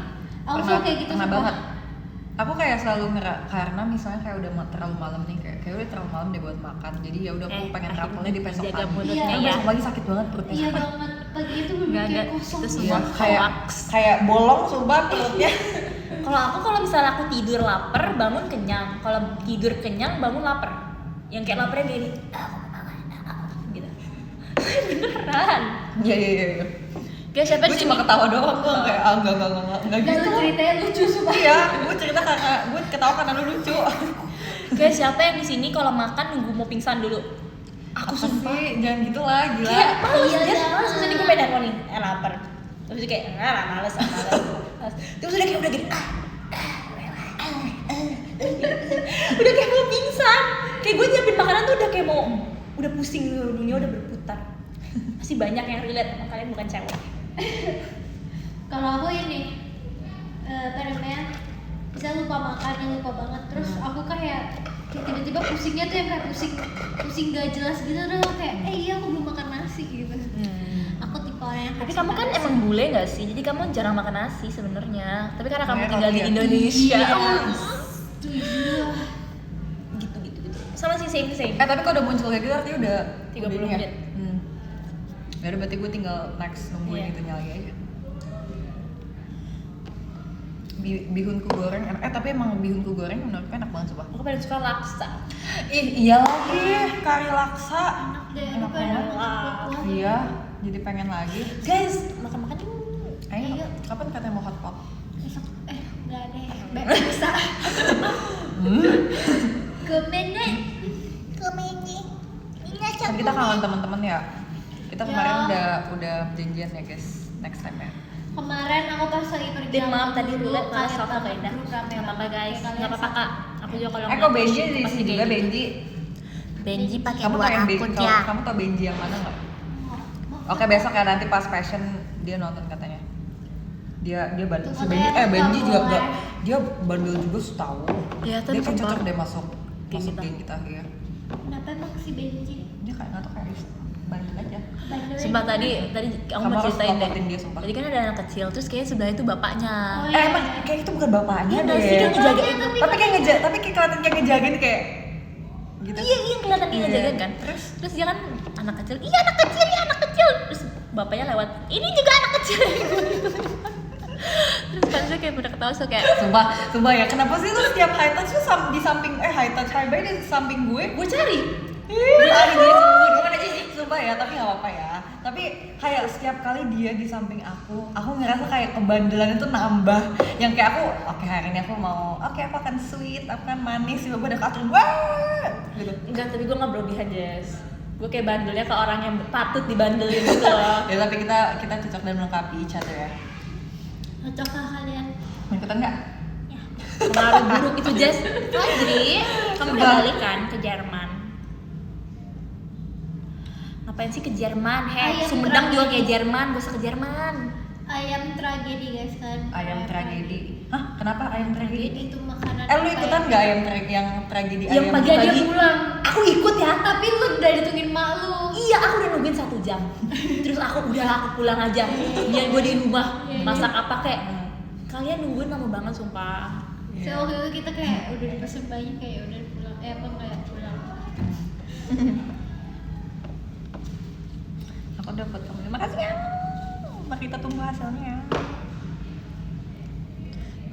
Aku suka kayak gitu pernah sumpah. banget. Aku kayak selalu karena misalnya kayak udah terlalu malam nih, kayak udah terlalu malam deh buat makan. Jadi ya udah aku pengen akhirnya rapelnya di besok jaga pagi. mulutnya Iya, ya. Besok pagi sakit banget perutnya. Iya banget. Pagi itu bener Nggak kayak ada. kosong Itu gitu. semua kayak hoax. kayak bolong sumpah perutnya. Kalau misalnya aku tidur lapar, bangun kenyang. Kalau tidur kenyang, bangun lapar. Yang kayak laparnya gini, gitu. Beneran. Iya. Guys, siapa Gue di cuma sini? ketawa doang, gue kayak enggak Gak gitu. lu ceritanya lucu sumpah. Iya, gue cerita karena gue ketawa karena lu lucu. Guys, siapa yang di sini kalau makan nunggu mau pingsan dulu? Aku sumpah, jangan gitu lah, gila. Kayak males, Iya, guys. jangan. Males, terus ini gue beda nih, lapar. Terus dia kayak, males. Terus udah kayak udah gini, udah kayak mau pingsan. Kayak gue nyiapin makanan tuh udah kayak mau, udah pusing dunia udah berputar. Masih banyak yang relate sama kalian bukan cewek. Kalau aku ini apa namanya? Bisa lupa makan yang lupa banget terus aku kayak tiba-tiba pusingnya tuh yang kayak pusing gak jelas gitu tuh kayak iya aku belum makan nasi gitu. Aku tipe orang yang Tapi harus kamu makan kan nasi. emang bule nggak sih? Jadi kamu jarang makan nasi sebenarnya. Tapi karena kamu Makanya tinggal kamu di ya. Indonesia, Iya. gitu. Sama sih same. Tapi kalau udah muncul kayak gitu artinya udah 30 udah ini ya? menit. Ya udah berarti gue tinggal next nungguin Iya. itunya lagi aja. Bihunku goreng tapi emang bihunku goreng menurut gue enak banget coba. Aku paling suka laksa. Iya lagi kari laksa. Enak deh, Enak aduh, pengen banget. makan kuah. Iya, jadi pengen lagi. Guys, makan-makan yuk. Ayo, kapan katanya mau hotpot? Besok nggak deh, bisa. Kemennya ini aja. Kan kita kangen teman-teman ya. Kita kemarin Ya. udah janjian ya guys, next time ya. Kemarin aku pas lagi kerja. Tim maaf tadi dulu, roulette malah kayak sofa banget kayak dah. grup rame Nggak apa-apa guys, nggak apa-apa kak. Aku juga kalau Kok ngeliat Benji post di pasti sini kayak juga gitu. Benji? Benji pakai Kamu dua tau yang akun Benji? ya. Kamu tau Benji yang mana nggak? Oke besok ya nanti pas fashion dia nonton katanya. Dia bandel. Tuh, Si Benji, katanya Benji nggak juga boleh. nggak. Dia bandel juga setahu. Iya, tapi Dia kayak sumpah. cocok deh masuk Geng kita. geng kita ya. Kenapa emang si Benji? Dia kayak nggak tau kayak bandel aja. Bandel Sumpah ya? tadi kamu Kamu mau harus ceritain deh. supportin dia, sumpah. Tadi kan ada anak kecil, terus kayaknya sebelah itu bapaknya. Oh, iya. Emang kayak itu bukan bapaknya Iya deh. sih, dia ngejagain. Tapi kayak tapi kayak kelihatan kayak ngejagain kayak gitu. Iya kelihatan dia Iya. ngejagain kan. Terus dia kan anak kecil. Iya anak kecil. Terus bapaknya lewat. Ini juga anak kecil. Terus kan saya kayak udah ketawa so kayak Sumpah ya, kenapa sih lu setiap high touch tuh di samping high touch high bay di samping gue? gue cari. Gue tadi dia sembunyi gimana sih? Sumpah ya, tapi nggak apa-apa ya. Tapi kayak setiap kali dia di samping aku ngerasa kayak kebandelan itu nambah. Yang kayak aku, oke hari ini aku mau, oke aku akan sweet, aku akan manis, tiba-tiba ada katun, wah, gitu. Enggak, tapi gue nggak berlebihan Jess. Gue kayak bandelnya ke orang yang patut dibandelin gitu loh. Ya tapi kita cocok dan melengkapi each other ya. Cocokkah kalian? Mau ikutan nggak? Pengaruh buruk itu Jess. Fajri, kamu udah Sumpah. balik kan ke Jerman? Ngapain sih ke Jerman? Ayam Sumedang juga tragedi. kayak Jerman, gak usah ke Jerman. Ayam tragedi guys kan. Ayam tragedi. Hah? Kenapa ayam tragedi? Itu makanan. Lu ikutan nggak ayam yang tragedi Yang ayam? pagi dia pulang. Aku ikut ya. Tapi lu udah ditungguin mak lu. Iya, aku udah nungguin 1 jam. Terus aku pulang aja. Biar gue di rumah masak apa kayak. Kalian nungguin lama banget sumpah. So waktu itu kita kayak udah dipesen banyak kayak udah pulang. Apa kayak pulang. Aku dapat terima kasih ya. Mari kita tunggu hasilnya.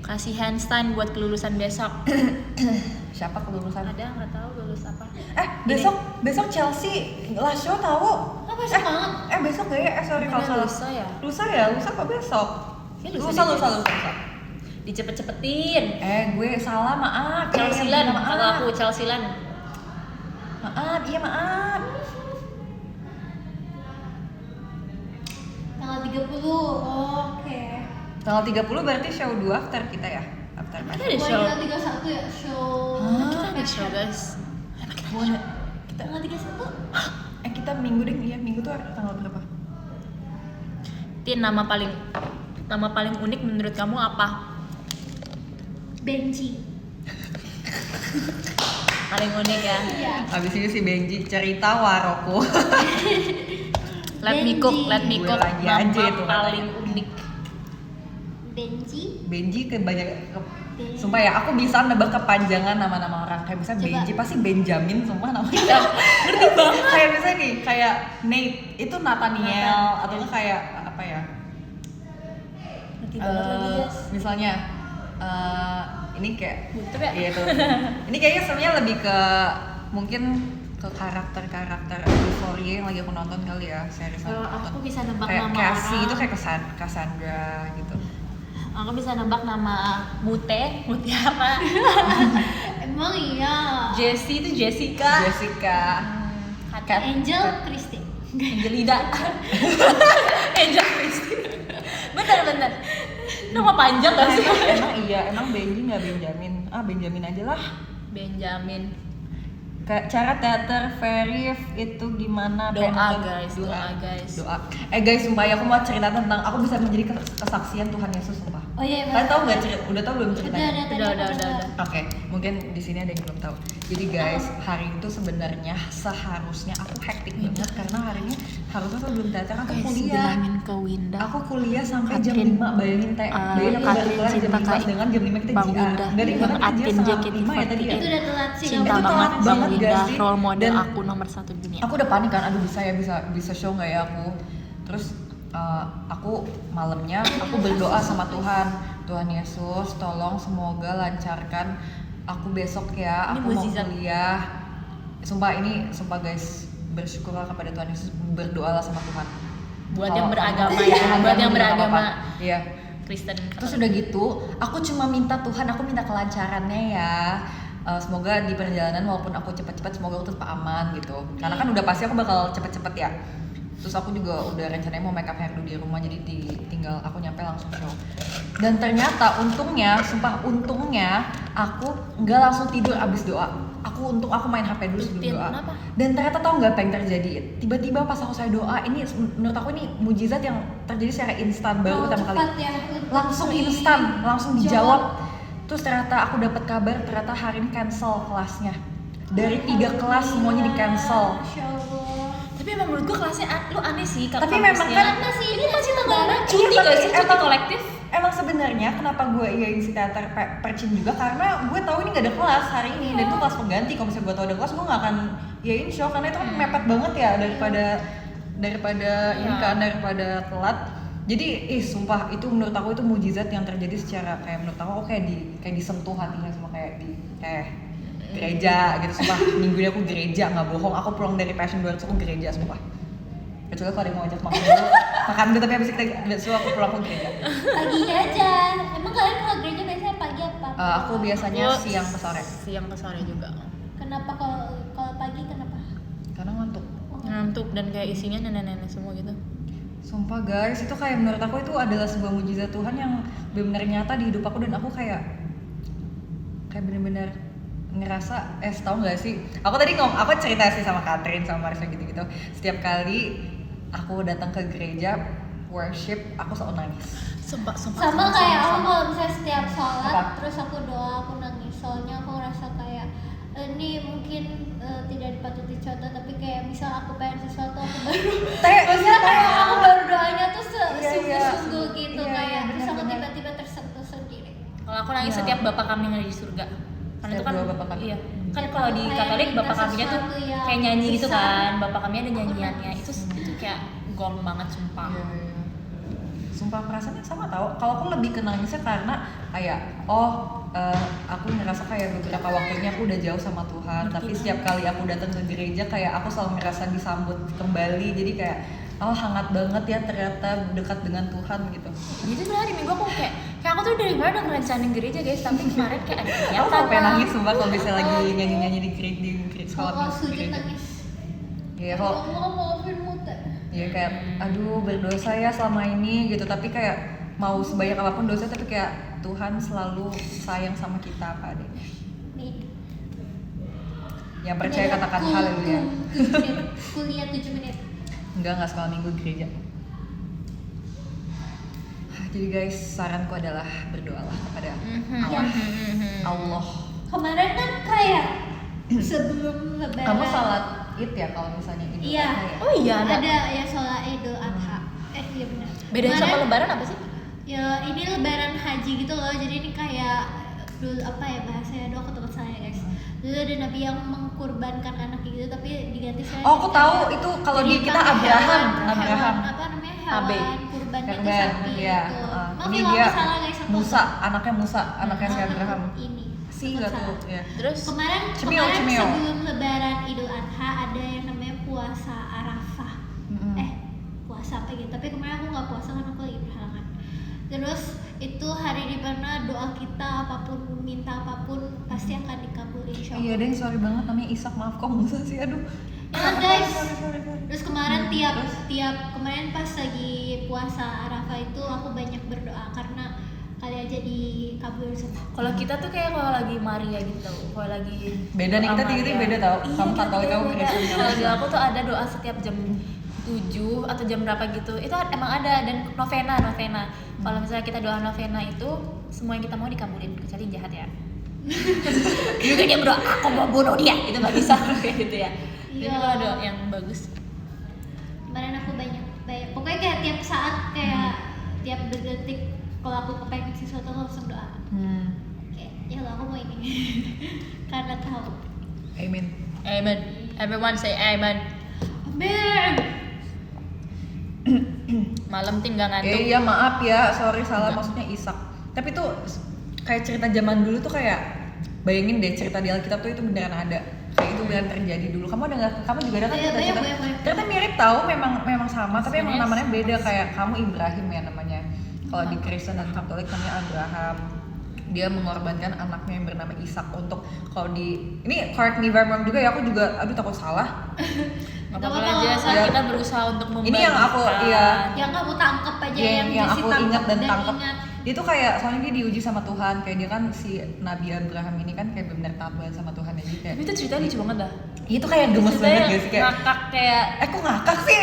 Kasih handstand buat kelulusan besok. Siapa kelulusan? Ada nggak tahu lulus apa? Besok Chelsea last show tahu? Oh besok banget. Besok gak ya? Sorry kalau Bukannya salah. lusa ya? Lusa kok besok? Ya, Lusa. Dicepet-cepetin. Gue salah maaf. Chelsea-lan, maaf. kalau aku Chelsea-lan. Maaf, iya maaf. Tanggal 30. Oke. Tanggal 30 berarti show 2 after kita ya? After Ada match. show. Tanggal 31 ya show. Kita ada show guys. Kita Tanggal 31. kita minggu deh, iya minggu tuh tanggal berapa? Tin, nama paling unik menurut kamu apa? Benji. Paling unik ya. Iya. Habis ini si Benji cerita Waroko. Let me cook. Gue lagi Nama aja itu paling katanya. unik. Benji. Benji sumpah ya, aku bisa nebak kepanjangan nama-nama orang. Kayak misalnya Coba. Benji pasti Benjamin semua namanya. Ngerti banget. Kayak misalnya nih, kayak Nate itu Nathaniel atau enggak kayak apa ya? Ngerti banget lagi guys. Misalnya ini kayak Butuh ya? iya tuh. Ini kayaknya sebenarnya lebih ke mungkin ke karakter Euphoria yang lagi aku nonton kali ya, series Kalau aku bisa nebak kayak nama Cassie orang. itu kayak Cassandra gitu. Aku bisa nebak nama Mutiara. Emang iya. Jessie itu Jessica. Jessica. Kat- Angel Kat- Christie. Angelida. Angel Christie. Bentar. Nama panjang gak sih? emang Benji nggak Benjamin. Benjamin aja lah. Benjamin. Kayak cara teater Verif itu gimana? Doa, Penonton- guys, doa, guys. Doa. Guys, sumpah ya, aku mau cerita tentang aku bisa menjadi kesaksian Tuhan Yesus, sumpah. Oh iya. Kalian tahu nggak cerita? Udah tahu belum ceritanya? Udah. Oke, mungkin di sini ada yang belum tahu. Jadi guys, hari itu sebenarnya seharusnya aku hektik banget karena hari ini harusnya aku belum datang, aku kuliah. bilangin ke Winda. Aku kuliah sampai jam Katrin, 5, bayangin bayangin aku Katrin balik kelas jam cinta 5 Kak dengan jam 5 kita Bang JA. Winda. Enggak deh, Yang kita Atkin setengah JKT48. 5 ya tadi ya. Itu udah telat sih. Cinta Itu telat banget banget Linda, sih? role model Dan aku nomor 1 di dunia. aku udah panik kan, aduh bisa show nggak ya aku. Terus aku malamnya aku berdoa sama Tuhan Yesus, tolong semoga lancarkan aku besok ya. Ini Aku mau mukjizat. kuliah. Sumpah guys, bersyukurlah kepada Tuhan Yesus, berdoalah sama Tuhan. Buat Kalau yang beragama kamu- ya, Tuhan buat yang kamu nggak beragama apa-apa. Iya. Kristen. Terus udah gitu, aku cuma minta Tuhan, aku minta kelancarannya ya. Semoga di perjalanan walaupun aku cepet-cepet, semoga aku tetap aman gitu. Karena kan udah pasti aku bakal cepet-cepet ya. Terus aku juga udah rencananya mau make up hair dulu di rumah, jadi tinggal aku nyampe langsung show. Dan ternyata untungnya aku nggak langsung tidur abis doa. Aku main HP dulu sebelum Tin, doa. kenapa? Dan ternyata tau nggak apa yang terjadi? Tiba-tiba pas aku saya doa, ini menurut aku ini mujizat yang terjadi secara instan baru pertama kali. cepat ya, Langsung instan, langsung dijawab. Terus ternyata aku dapat kabar ternyata hari ini cancel kelasnya. Dari 3 kelas semuanya di cancel. Masya Allah. Tapi emang menurut gua kelasnya lu aneh sih. Tapi memang kan ini masih tanggal cuti Iya, gak tapi sih? Cuti emang- kolektif? Emang sebenarnya kenapa gue iyain si teater percin juga karena gue tahu ini gak ada kelas hari ini dan itu kelas pengganti. Kalau misalnya gue tahu ada kelas gue gak akan iyain show karena itu kan mepet banget ya daripada ini kan daripada telat. Jadi sumpah itu menurut aku itu mujizat yang terjadi secara kayak menurut aku kayak disentuh hatinya sama kayak di gereja gitu. Sumpah minggu ini aku gereja, nggak bohong, aku pulang dari Passion 2 aku gereja sumpah. Kecuali kalau ada yang mau ajak makan dulu, makan dulu tapi habis kita aku pulang ke gereja. Paginya aja. Emang kalian kalau gereja biasanya pagi apa? Aku biasanya Aku siang ke sore Siang ke sore juga. Kenapa kalau pagi kenapa? karena ngantuk. Ngantuk dan kayak isinya nenek-nenek semua gitu. Sumpah guys, itu kayak menurut aku itu adalah sebuah mujizat Tuhan yang benar-benar nyata di hidup aku dan aku kayak benar-benar ngerasa tahu nggak sih? Aku tadi aku cerita sih sama Catherine sama Marsha gitu-gitu. Setiap kali aku datang ke gereja worship, aku selalu nangis. Sumpah. Sama kayak aku kalau misalnya setiap sholat Apa? terus aku doa aku nangis soalnya aku ngerasa kayak ini mungkin tidak dipatuti contoh tapi kayak misal aku pengen sesuatu aku baru maksudnya kayak aku baru doanya tuh sungguh-sungguh gitu Iya, kayak terus aku benar-benar. tiba-tiba tersentuh sendiri. Kalau aku nangis Iya. setiap Bapak Kami yang ada di surga. Karena itu Setiap kan doa Bapa Kami. iya. Kan kalau di Kayak Katolik minta Bapak Kaminya tuh sesuatu yang kayak nyanyi gitu besar. kan. Bapak Kami ada nyanyiannya. Itu kayak gong banget sumpah. Iya. Sumpah perasaannya sama tau. Kalau aku lebih ke nangisnya karena kayak aku ngerasa kayak beberapa waktu ini aku udah jauh sama Tuhan. Ngerti Tapi banget. setiap kali aku datang ke gereja kayak aku selalu ngerasa disambut kembali. Jadi kayak hangat banget ya ternyata dekat dengan Tuhan gitu. Jadi tuh hari Minggu aku kayak aku tuh dari kemarin udah ngerencanain gereja guys, tapi kemarin kayak ada Aku kegiatan. sampai nangis sumpah kalau bisa lagi nyanyi-nyanyi di gereja sekolah Kalau minggu sujud gereja. nangis. Iya kalau Allah maafin Muta. ya kayak aduh berdosa ya selama ini gitu tapi kayak mau sebanyak apapun dosa tapi kayak Tuhan selalu sayang sama kita Pak Ade. Nih. Yang percaya katakan haleluya. Kuliah 7 menit. Enggak sekolah minggu gereja. Jadi guys, saranku adalah berdoalah kepada Allah. Allah. Kemarin kan kayak sebelum lebaran. Kamu salat Id ya kalau misalnya Idul Iya. Adha ya? Oh iya ada. Ada ya sholat Idul Adha. Iya benar. Bedanya sama Kemarin, lebaran apa sih? Ya ini lebaran haji gitu loh. Jadi ini kayak dulu apa ya bahasanya, doa ke tempat saya guys. Dulu ada nabi yang mengkurbankan anak gitu tapi diganti saya. Oh, aku tahu itu kalau di kita Abraham. Hewan, apa namanya Abe. hewan kurban itu Kurban, sapi iya. gitu. Maaf Ini ya kalau dia salah guys. aku- Musa, anaknya si Ah, Abraham. Ini. Si Aku enggak salah. tuh ya. Terus Kemarin Cemil. sebelum lebaran Idul Adha ada yang namanya puasa Arafah. Mm-mm. Puasa apa gitu. Tapi kemarin aku nggak puasa kan aku lagi berhalangan. Terus itu hari di mana doa kita apapun minta apapun pasti akan dikabulin insya Allah. Iya deh, sorry banget namanya Ishak, maaf kok Musa sih, aduh. Ya guys. Sorry. Terus kemarin kemarin pas lagi puasa Arafah itu aku banyak berdoa karena kali aja dikabulin semua. kalau kita tuh kayak kalau lagi Maria gitu, kalau lagi Beda nih, kita doa tiga-tiga Maria. beda tau. Iya, Kamu kita Katolik, kamu beda. Kristen. Kalau di aku tuh ada doa setiap jam 7 atau jam berapa gitu. Itu emang ada dan novena. Kalau misalnya kita doa novena itu semua yang kita mau dikabulin kecuali yang jahat ya. Juga dia berdoa aku mau bunuh dia, itu nggak bisa kayak gitu ya. Jadi Iya. kalau doa yang bagus. Kemarin aku banyak pokoknya kayak tiap saat kayak tiap detik kalau aku kepengen sesuatu aku langsung doa. Kayak ya Allah aku mau ini karena tahu. Amin. Amen. Everyone say amen. Amin. Malam tim gak ngantuk. Iya maaf ya, sorry salah Enggak. maksudnya Ishak. Tapi tuh kayak cerita zaman dulu tuh kayak bayangin deh cerita di Alkitab tuh itu beneran ada. Kayak itu beneran terjadi dulu. Kamu ada nggak? Kamu juga ada kan Iya, cerita-cerita? banyak. Ternyata mirip tahu, memang sama, tapi emang Sebenarnya namanya beda. Kayak kamu Ibrahim ya namanya. Kalau di Kristen dan Katolik namanya Abraham. Dia mengorbankan anaknya yang bernama Ishak untuk kalau di ini correct me if I'm wrong juga ya, aku juga aduh takut salah. Gak Gak apa-apa apa-apa, aja, saat ya. kita berusaha untuk membagikan. Ini yang aku iya Yang kamu tangkap aja yang Jesse aku tangkap ingat dan dan tangkap. ingat. Dia tuh kayak soalnya dia diuji sama Tuhan, kayak dia kan si Nabi Abraham ini kan kayak benar taat banget sama Tuhan aja kayak. Tapi itu ceritanya lucu banget dah. Itu kayak gemes banget Ceritanya gak sih kayak ngakak kayak kok ngakak sih?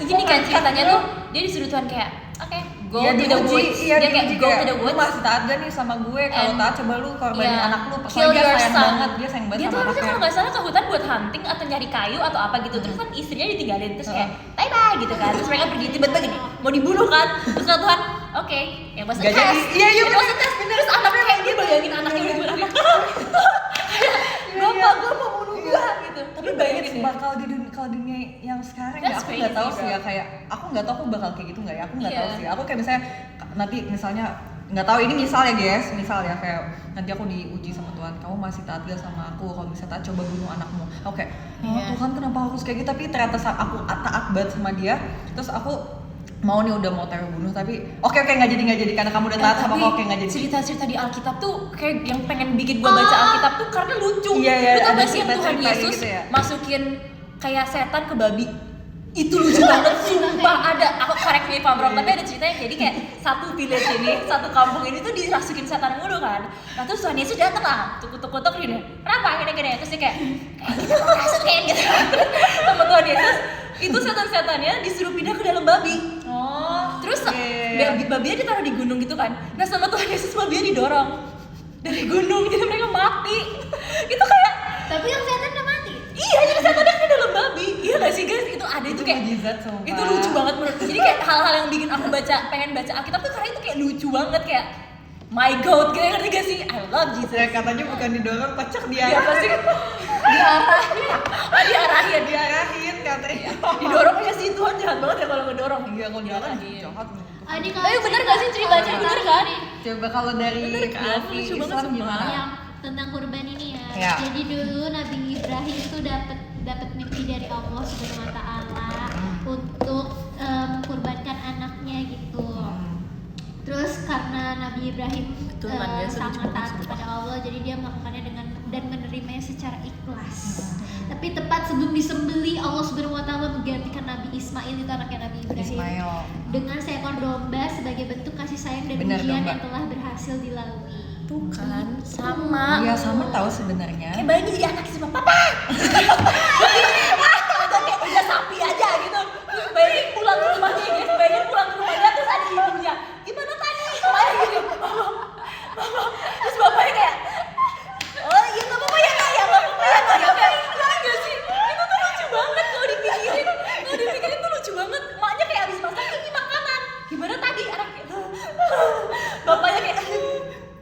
gini kan ceritanya tuh dia disuruh Tuhan kayak oke, go Iya, to the diuji, woods. iya, Dia kayak diuji go to kayak, the lu woods. masih taat gak nih sama gue? Kalau And- taat coba lu korbanin Iya. anak lu. Kill Soalnya dia your sayang son. banget, dia sayang banget Dia tuh sama harusnya anaknya. kalau nggak salah ke hutan buat hunting atau nyari kayu atau apa gitu. Terus kan istrinya ditinggalin terus kayak bye bye gitu kan. Terus mereka pergi tiba-tiba gini mau dibunuh kan. Terus kata Tuhan, oke, yang was a Nggak test. jadi. Iya, iya, It was a test. Terus anaknya kayak dia bayangin anaknya udah dibunuh. Bapak gue mau bunuh gue gitu. Tapi bayangin deh. bakal di dunia, kalau dunia yang sekarang ya That's aku nggak tahu crazy, sih ya bro. kayak aku nggak tahu aku bakal kayak gitu nggak ya, aku nggak Iya. tahu sih. Aku kayak misalnya nanti misalnya nggak tahu ini misal ya guys, misal ya kayak nanti aku diuji sama Tuhan, kamu masih taat gak sama aku? Kalau misalnya taat coba bunuh anakmu. Oke, oh Iya. Tuhan kenapa harus kayak gitu? Tapi ternyata saat aku taat banget sama dia, terus aku mau nih udah mau teror bunuh tapi oke nggak jadi karena kamu udah taat sama aku, oke nggak jadi. Cerita-cerita di Alkitab tuh kayak yang pengen bikin gua baca Alkitab tuh karena lucu. Iya, iya, Lu tau ada gak sih yang Tuhan cerita-cerita Yesus gitu ya. masukin kayak setan ke babi? Itu lucu banget, sumpah ada. Aku correct me if I'm wrong, tapi ada ceritanya jadi kayak satu village ini, satu kampung ini tuh dirasukin setan mulu kan. Nah terus Tuhan Yesus dateng lah, tukutuk-tukutuk gini. Kenapa gini-gini? Terus dia kayak kita mau rasukin gitu. Sama Tuhan Yesus, itu setan-setannya disuruh pindah ke dalam babi. Oh, Terus iya. babinya ditaruh di gunung gitu kan. Nah sama Tuhan Yesus babinya didorong dari gunung, jadi mereka mati. Itu kayak Tapi yang setan udah mati. iya, jadi setannya di dalam babi. Iya gak sih guys? Itu ada itu kayak mujizat sumpah. itu lucu banget menurut. Jadi kayak hal-hal yang bikin aku pengen baca Alkitab tuh karena itu kayak lucu banget kayak my God, kayak ngerti gak sih? I love Jesus. Ya katanya bukan didorong, kocak dia. Dia pasti diarahin. Diarahin katanya. Didorong ya sih, Tuhan jahat banget ya kalau ngedorong. Iya, kalau dia kan Diarahin. jahat. Ini Tapi bener gak sih ceritanya? Bener kan? Coba kalau dari Bener kan? Alfi Lucu banget Islam sumpah. gimana? Yang tentang kurban ini ya. Ya. Jadi dulu Nabi Ibrahim itu dapat mimpi dari Allah Subhanahu wa taala untuk mengkurbankan anaknya gitu. Terus karena Nabi Ibrahim Betul kan, ya, lucu sangat banget, taat sumpah. kepada Allah, jadi dia melakukannya dengan dan menerimanya secara ikhlas. Tapi tepat sebelum disembeli, Allah Subhanahu wa taala menggantikan Nabi Ismail itu anaknya Nabi Ibrahim Ismail. dengan seekor domba sebagai bentuk kasih sayang dan Benar, ujian domba. yang telah berhasil dilalui. Tuh kan, sama. Iya sama tahu sebenarnya. Kayak bayangin jadi anak sama papa. Atau kayak udah sapi aja gitu. Terus bayangin pulang ke rumahnya guys, bayangin pulang ke rumahnya terus ada ibunya. Gimana tadi? Kemarin gini. Mama. Terus bapaknya kayak oh iya nggak apa-apa ya kak, ya nggak apa-apa ya kak. Ya kayak nggak sih? Itu tuh lucu banget kalau dipikirin. Kalau dipikirin tuh lucu banget. Emaknya kayak abis masak ini makanan. Gimana tadi anaknya? Bapaknya kayak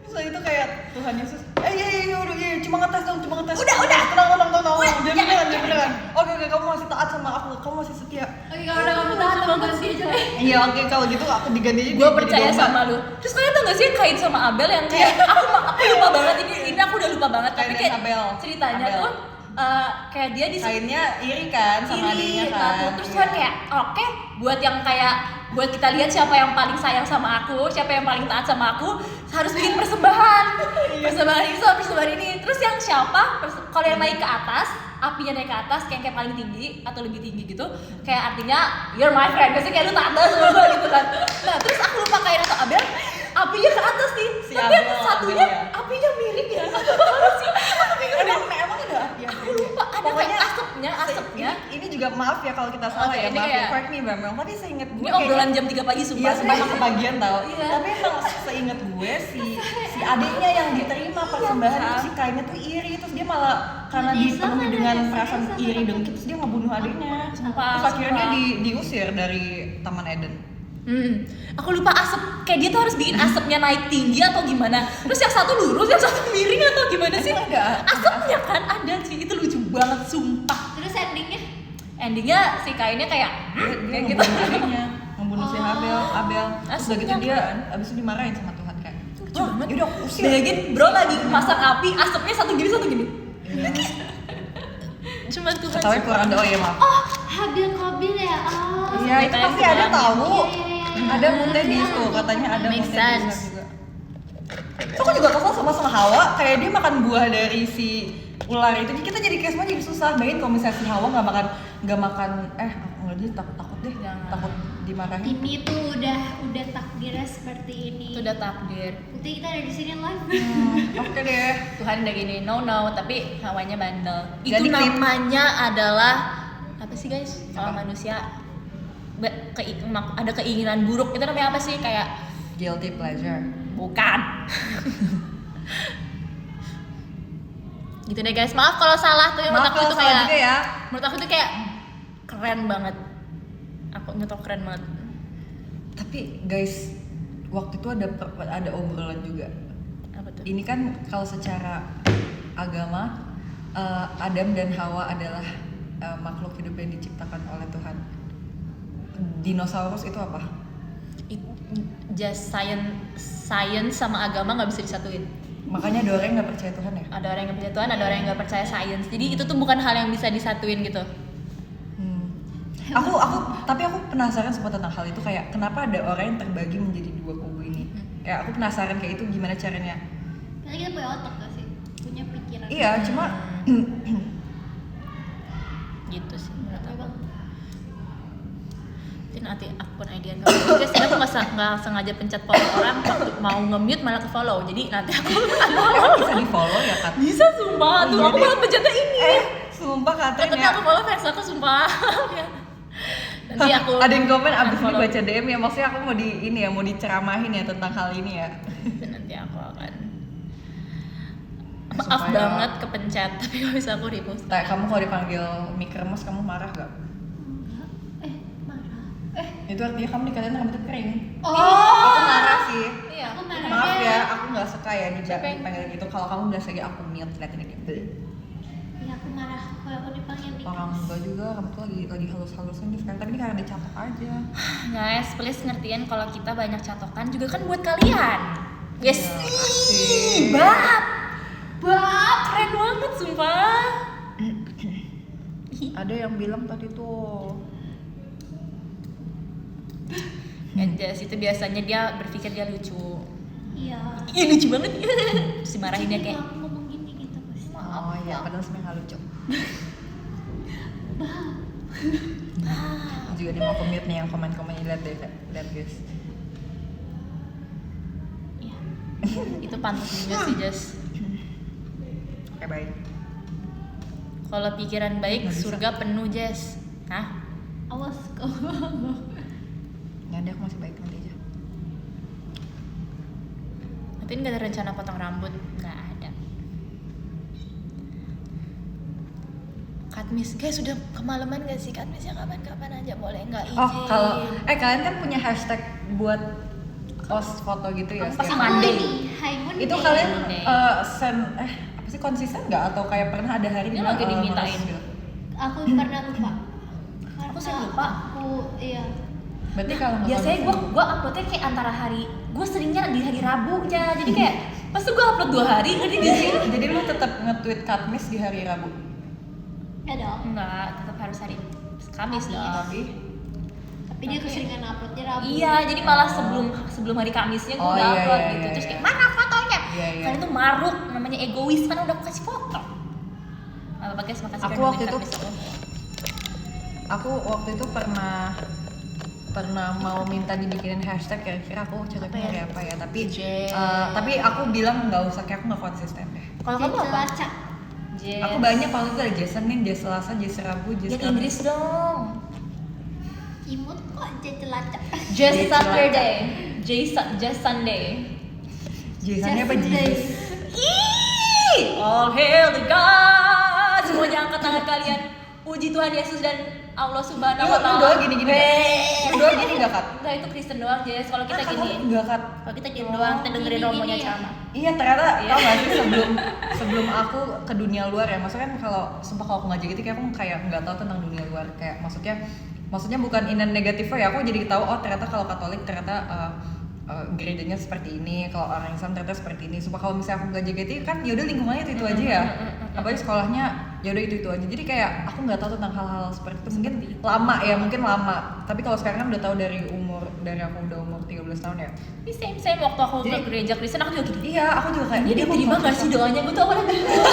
So itu kayak Tuhan Yesus. Iya udah cuma ngetes dong, cuma ngetes. Udah. Tenang. Udah, Jangan jangan. beneran. Oke kamu masih taat sama aku, kamu masih setia. Oke, kalau udah kamu tahan sama ganti aja deh. Iya oke kalau gitu aku diganti aja. gue jadi percaya domba. sama lu. Terus kalian tau gak sih Kain sama Abel yang kayak aku lupa banget ini aku udah lupa banget tapi Kain dan kayak Abel. ceritanya Abel. tuh kayak dia di Kainnya iri kan sama adiknya kan. terus kan kayak oke buat yang kayak buat kita lihat siapa yang paling sayang sama aku, siapa yang paling taat sama aku, harus bikin persembahan. Persembahan itu sama persembahan ini. Terus yang siapa? Kalau yang naik ke atas, apinya naik ke atas kayak paling tinggi atau lebih tinggi gitu, kayak artinya you're my friend, biasanya kayak lu taat banget sama gue gitu kan. Nah terus aku lupa Kain atau Abel, apinya ke atas nih, Si tapi yang Abel, satunya Abel ya. apinya miring ya. Apa sih? Aku bingung deh. Emang ada api yang Aku lupa ada kayak asapnya. Ini juga maaf ya kalau kita salah Oke, ya, ini maaf ya, kayak- correct me Bambang. Tapi seinget gue Ini obrolan jam 3 pagi sumpah. Iya, sumpah emang kebagian tau. Iya. Tapi emang seinget gue si adiknya yang diterima persembahan itu si Kainnya tuh iri, terus dia malah karena Islam dipenuhi ada dengan dasarnya perasaan sama iri kan? dengki, terus dia ngebunuh adiknya. Sumpah, Terus akhirnya dia sumpah. diusir dari Taman Eden. Aku lupa asap, kayak dia tuh harus bikin asapnya naik tinggi atau gimana. Terus yang satu lurus, yang satu miring atau gimana sih? Emang ada Asapnya kan ada sih, itu lucu banget sumpah. Terus endingnya? Endingnya si Kainnya kayak Dia gitu. membunuh adiknya, membunuh si Abel. Terus udah gitu Aslinya, dia kan? abis itu dimarahin sama Tuhan kayak, Lucu banget. yaudah aku usir. Bayangin bro lagi pasang api, asapnya satu gini. Iya. Cuma Tuhan. Ketahuan kurang doa ya maaf. Oh, Habil Qabil ya. Oh. Iya itu Ceritanya pasti ada kurang. tahu. Iya. Ada mutnya di itu, katanya ada Make mutnya di sense. Ishak juga. So aku juga kesel sama Hawa, kayak dia makan buah dari si ular itu, jadi kita jadi kayak semua jadi susah. Bayangin kalau misalnya si Hawa nggak makan nggak dia takut deh, Jangan. takut dimarahin. Ini tuh udah takdirnya seperti ini. Itu udah takdir. Bukti kita ada di sini live. Oke deh. Tuhan udah gini no, tapi hawanya bandel. Itu Jadi klip. namanya adalah apa sih guys? Kalau Apa? manusia ada keinginan buruk itu namanya apa sih? Kayak Guilty pleasure. bukan. Gitu deh guys. Maaf kalau salah tuh yang menurut Maaf aku kalau itu salah kayak juga ya. menurut aku itu kayak keren banget. Aku nyetok keren banget. Tapi guys, waktu itu ada obrolan juga. Apa tuh? Ini kan kalau secara agama Adam dan Hawa adalah makhluk hidup yang diciptakan oleh Tuhan. Dinosaurus itu apa? Just science sama agama nggak bisa disatuin. Makanya ada orang yang nggak percaya Tuhan ya. Ada orang yang percaya Tuhan, ada orang yang nggak percaya science. Jadi itu tuh bukan hal yang bisa disatuin gitu. Tapi aku penasaran semua tentang hal itu, kayak kenapa ada orang yang terbagi menjadi dua kubu ini. Ya aku penasaran kayak itu gimana caranya. Karena kita punya otak gak sih? Punya pikiran. Iya, cuma Gitu sih menurut aku. Memang. Itu nanti akun ID kamu. Guys, aku nggak sengaja pencet follow orang waktu mau nge-mute malah ke follow. Jadi nanti aku emang bisa di follow ya Kat? bisa sumpah tuh Iya aku deh. malah pencetnya ini. Sumpah Katrin Tapi ya. aku follow fans aku sumpah. Nanti aku Ada yang komen abis ini unfollow. baca DM ya, maksudnya aku mau diceramahin ya tentang hal ini ya. Dan nanti aku akan Supaya- maaf banget kepencet tapi gak bisa aku repost. Kayak kamu kalau dipanggil mie kremes kamu marah gak? Enggak. Marah. Itu artinya kamu dikatain rambutnya kering. Oh. Aku marah sih. Iya. Aku marah. Maaf ya, aku nggak suka ya Siapa yang- dipanggil gitu. Kalau kamu bilang lagi aku mute, liatin aja. Iya, aku marah kalau aku dipanggil di Orang enggak juga, kamu tuh lagi halus-halusin nih sekarang. Tapi ini karena dicatok aja. Guys, please ngertiin kalau kita banyak catokan juga kan buat kalian. Yes. Ya, Ih, asik. Bab, keren banget sumpah. Ada yang bilang tadi tuh. Anjas itu biasanya dia berpikir dia lucu. Iya. Ih, lucu banget. Terus dimarahin dia Jadi kayak kalau aku ngomong gini gitu pasti. Oh iya, padahal sebenarnya nggak lucu. Juga dia mau commute nih yang komen-komen lihat deh, lihat guys. Iya. itu pantas juga sih Jas. Oke baik. Kalau pikiran baik Nggak bisa. surga penuh Jas. Hah? Awas kau. Ya deh, aku masih baik nanti aja. Tapi nggak ada rencana potong rambut, nggak ada. Katmis, guys sudah kemalaman gak sih Katmisnya kapan-kapan aja boleh nggak izin? Oh kalau kalian kan punya hashtag buat post foto gitu ya? Pas setiap Monday. hari? High Moon Itu Day. kalian Monday. send apa sih, konsisten nggak atau kayak pernah ada hari Dia dimana, lagi dimintain. males gitu? Aku pernah lupa. Aku sih lupa. Aku iya. Berarti kalau nggak Biasanya konsisten- gue uploadnya kayak antara hari, gue seringnya di hari Rabu aja, jadi kayak pas tuh gue upload 2 hari, ngerti gak sih? jadi lu tetap nge-tweet Katmis di hari Rabu? Ya dong. Enggak, tetap harus hari Kamis dong. Tapi Tapi dia keseringan uploadnya Rabu. Iya, jadi malah sebelum hari Kamisnya gue Oh, udah iya, upload iya, gitu. iya, Terus iya. kayak mana fotonya? Iya, iya. Kalian tuh maruk, namanya egois kan udah kasih foto. Apa guys, makasih Aku udah waktu nonton itu- Katmis aku. aku waktu itu pernah mau minta dibikinin hashtag, kira-kira aku cocoknya Apa ya? hari apa ya, tapi Jen. tapi aku bilang nggak usah, kayak aku nggak konsisten deh. Kalau kamu apa? Celacak. Jess. Aku banyak waktu itu ada Jess Senin, Jess Selasa, Jess Rabu, Jess Yang Kamis. Inggris dong. Imut kok aja celacak. Just Jess Saturday. Just Sunday. Jessannya apa Just Jesus? Ih, all hail the God. Semuanya angkat tangan kalian. puji Tuhan Yesus dan Allah Subhanahu Lu wa taala. doa gini-gini nggak? Lu doa gini nggak, Kat? Enggak, itu Kristen doang, Jess. Kalau kita Ah, gini. Katolik nggak, Kat? Kalau kita gini doang, kita dengerin Gini-gini romonya ya? ceramah. Iya, ternyata Iya. tau gak sih sebelum aku ke dunia luar ya, maksudnya kan kalau sumpah kalau aku ngaji gitu kayak aku kayak nggak tahu tentang dunia luar, kayak maksudnya bukan in a negative way, aku jadi tahu oh ternyata kalau Katolik ternyata gerejanya seperti ini, kalau orang Islam ternyata seperti ini. Sumpah kalau misalnya aku nggak JKT kan ya udah lingkungannya itu aja ya, apalagi sekolahnya ya udah itu aja. Jadi kayak aku nggak tahu tentang hal-hal seperti itu, mungkin lama. Tapi kalau sekarang kan udah tahu dari aku udah umur 13 tahun ya. Ini same waktu aku ke Jadi- gereja Kristen aku juga gini. Iya, aku juga kayak Ini aku diterima nggak gak sih doanya? Gue tuh awalnya bingung.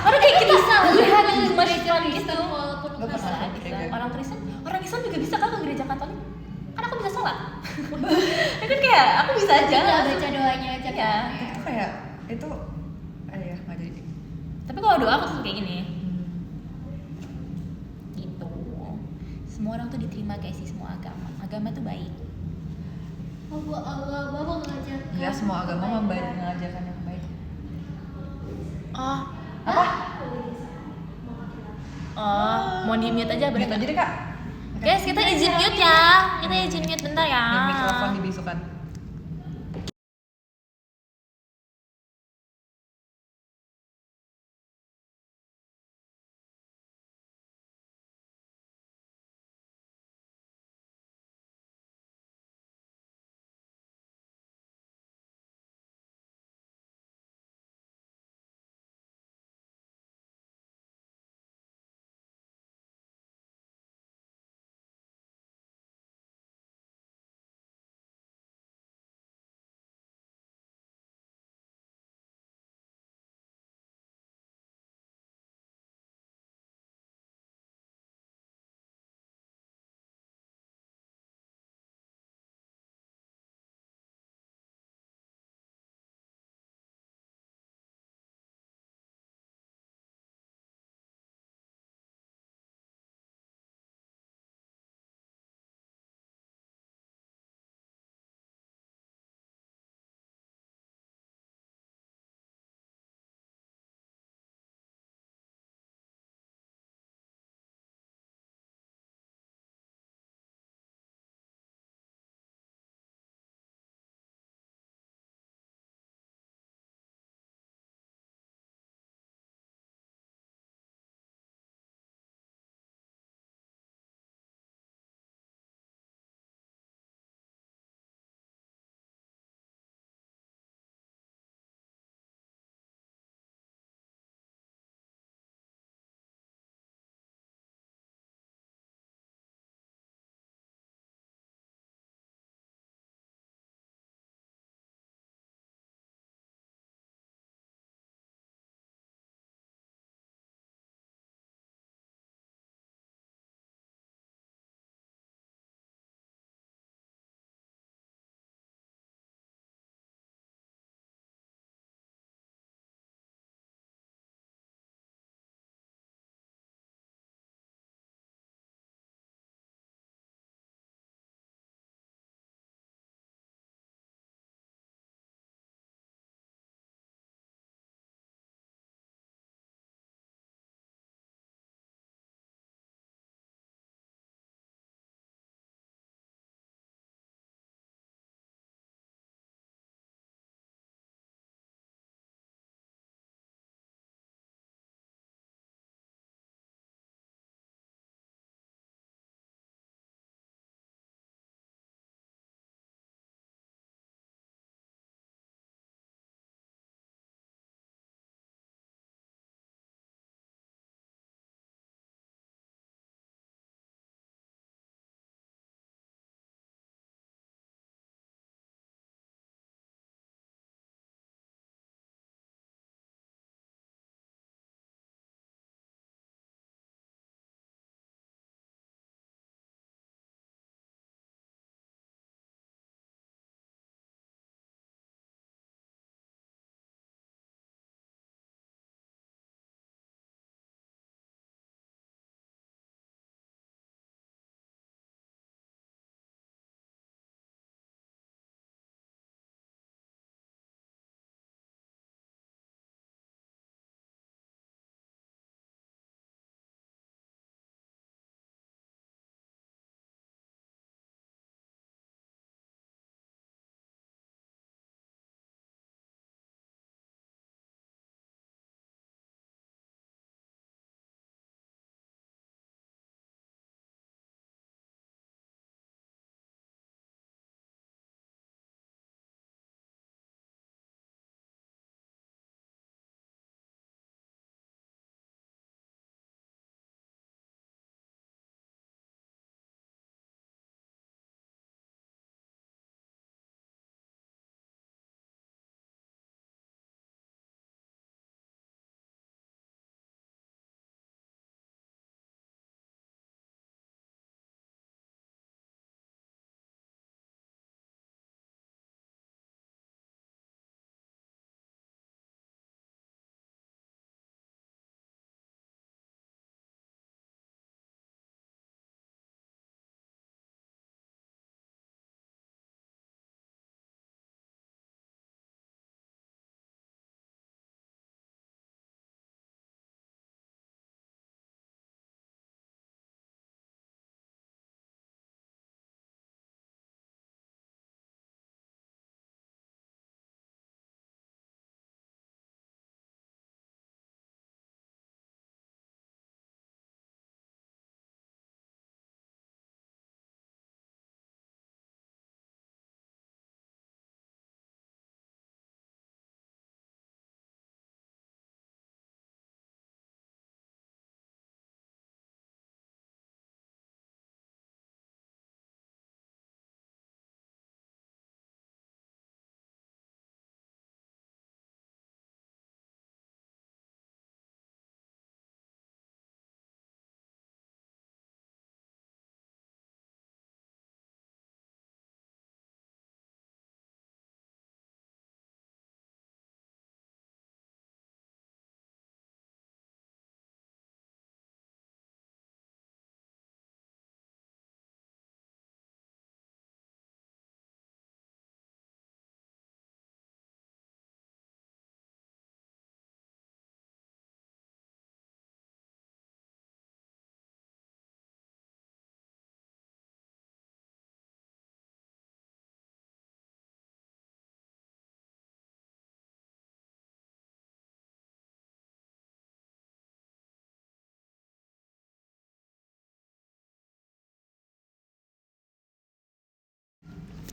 Karena kayak kita Bisa lihat ke iman gereja Islam Kristen gitu. walaupun Lu nggak pernah sah. ke gereja? Orang Islam juga bisa kan ke gereja Katolik? Kan aku bisa sholat. Ya kan kayak aku bisa aja. Tinggal baca doanya aja Iya. kan. itu kayak itu ya nggak jadi. Tapi kalau doa aku tuh kayak gini. Gitu. Semua orang tuh diterima guys sih, semua agama. Agama tuh baik. Agama mengajarkan. Ya semua agama mengajarkan yang baik. Oh, Apa? mau di mute aja Gitu berarti. aja deh, Kak. Guys, kita izin mute ya. Kita izin mute bentar ya. Nih, mikrofon dibisukan.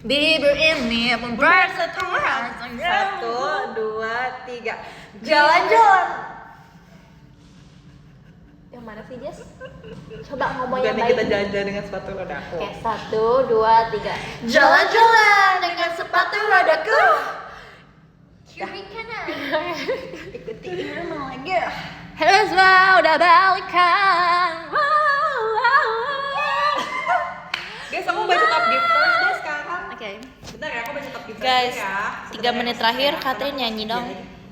Bibir ini pun bersatu rasa. 1, 2, 3. Jalan-jalan. Yang mana sih, Jess? Coba ngomong yang Bukannya baik. kita jalan-jalan dengan sepatu rodaku. Oke, 1, 2, 3. Jalan-jalan dengan sepatu rodaku. Kiri kanan. Ikuti irama lagi. Hello semua, udah balikan. Guys, aku baca top gifters deh sekarang. Oke. Bentar ya, aku baca top gifters Guys, ya. 3 menit terakhir Katrin nyanyi dong.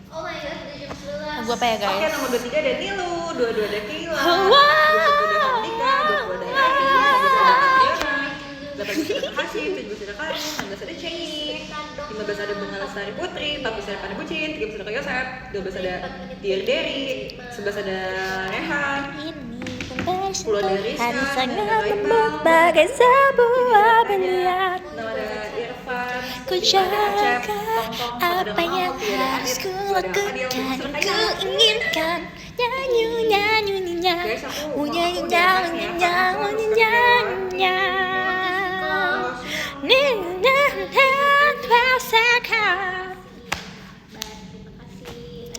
Oh my god, udah jam 11. Lagu apa ya, Oke, guys? nomor 23 ada Nilu, 22 ada Kila, Wow. 21 ada Handika, 20 ada Eri, 19 ada Diona, 18 ada Hasim, 17 ada Karin, 16 ada Cheney, 15 ada Bunga Lestari Putri, 14 ada Pane Bucin, 13 ada Kak Yosef, 12 ada Dear Derry, 11 ada Rehan, Ini pun 10 ada Rizka, hari 9 sangat ada Raifa, lembut bagai sebuah 13 ada belian. 6 ada Irfan, Ku 5 ada Acep, jaga Tong-tong, 4 ada apa yang Mahal, 7 ada harus Adit, ku 2 ada Fadil, lakukan, 11 ada ku Kayla. inginkan. Nyanyi, nyanyi, nyanyi, Guys, aku nyanyi, udah nyanyi, tes ya, nyanyi, karena nyanyi,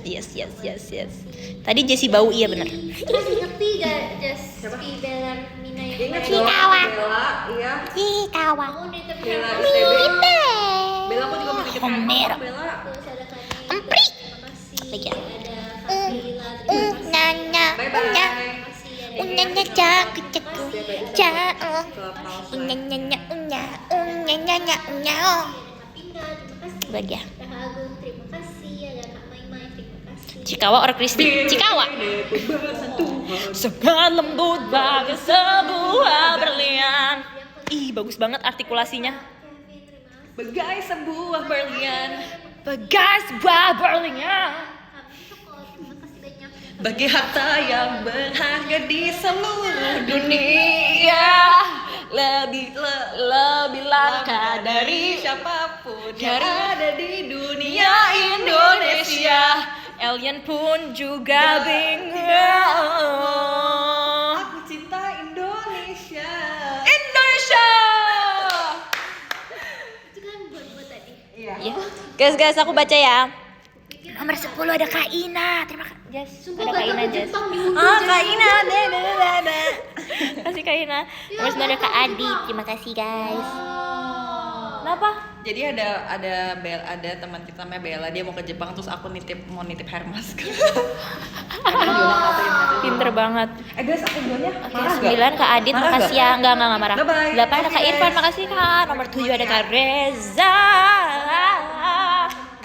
Yes, yes, yes, yes. Tadi Jessie bau, iya benar. Masih ngerti gak Just Siapa? si Bella Mina yang Ingat main? dong, kawan. Bella, iya. Ih, kawan. Aku nitip Bella Hermes. STB. Bella aku juga mau nitip Homer. handphone, Bella. Terus ada Kani. Empri. Terima kasih. Lagi ya? Ada Kafila. Terima kasih. Nanya, Bye-bye. unya, Terima kasih. Ada unyanya caku caku, cau. Clubhouse live. Unyanya unya, unyanya unya. Kapina. Terima kasih. Lagi ya? Ada Kak Agung. Terima kasih. Ada Kak Maimai. Terima kasih. Cikawa or Kristi? Cikawa. Sangat lembut bagai sebuah berlian. Ih, bagus banget artikulasinya. Kevin. Terima kasih. Bagai sebuah berlian. Bagai sebuah berlian. Kami Cokol. Terima kasih banyak. Bagi harta yang berharga di seluruh Dunia lebih langka dari siapapun yang Dari- ada di dunia Indonesia. Alien pun juga bingung. Aku cinta Indonesia. Indonesia. Itu kan buat tadi. Iya. Ya. Guys, aku baca ya. Pikir Nomor 10 ada Kak Ina. Terima kasih. Jess, Sumpah ada Kak bakal Ina, ke Jess. Jepang diundur Ah, jadi Kak Ina. undur. Kasih Kak Ina. Nomor 9 ada Kak Adi. Terima kasih, guys. Kenapa? Jadi ada teman kita namanya Bella, dia mau ke Jepang terus aku mau nitip Hermes. Pinter banget. Guys, aku dulunya. Oke, 9 Kak Adit, Marah makasih nggak? ya. Enggak marah. Bye-bye. 8 ada Kak Makasih, Irfan, guys. makasih Kak. Nomor 7 ada Kak Reza.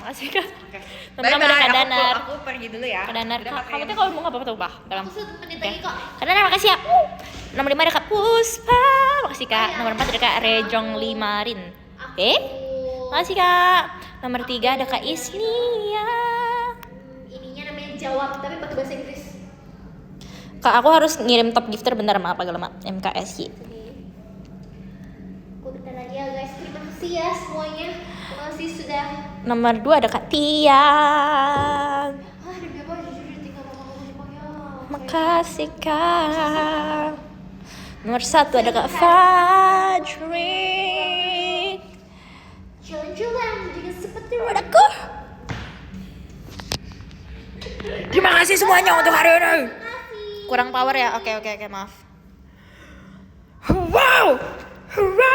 Makasih Kak. Nomor 6 ada Kak Danar. Aku pergi dulu ya. Kak Danar, Udah, Kak, Kak kamu Rin. tuh kalau mau apa-apa tuh, Pak. Dalam. Aku 1 menit Oke. lagi kok. Kak Danar, makasih ya. Nomor 5 ada Kak Puspa. Makasih Kak. Nomor 4 ada Kak Rejong Limarin. Oke. Makasih Kak. Nomor 3 ada Kak Isnia. Ininya namanya jawab tapi pakai bahasa Inggris. Kak, aku harus ngirim top gifter bentar, maaf agak lama. MKSY. Aku bentar lagi ya guys. Terima kasih ya semuanya. Terima kasih sudah. Nomor 2 ada Kak Tian. Demi apa jujur tinggal ngomong Jepang ya. Makasih Kak. Nomor 1 ada Kak Fajri. Jalan-jalan dengan seperti Rodaku. Terima kasih semuanya untuk hari ini. Kurang power ya? Oke, maaf. Wow! Hurra!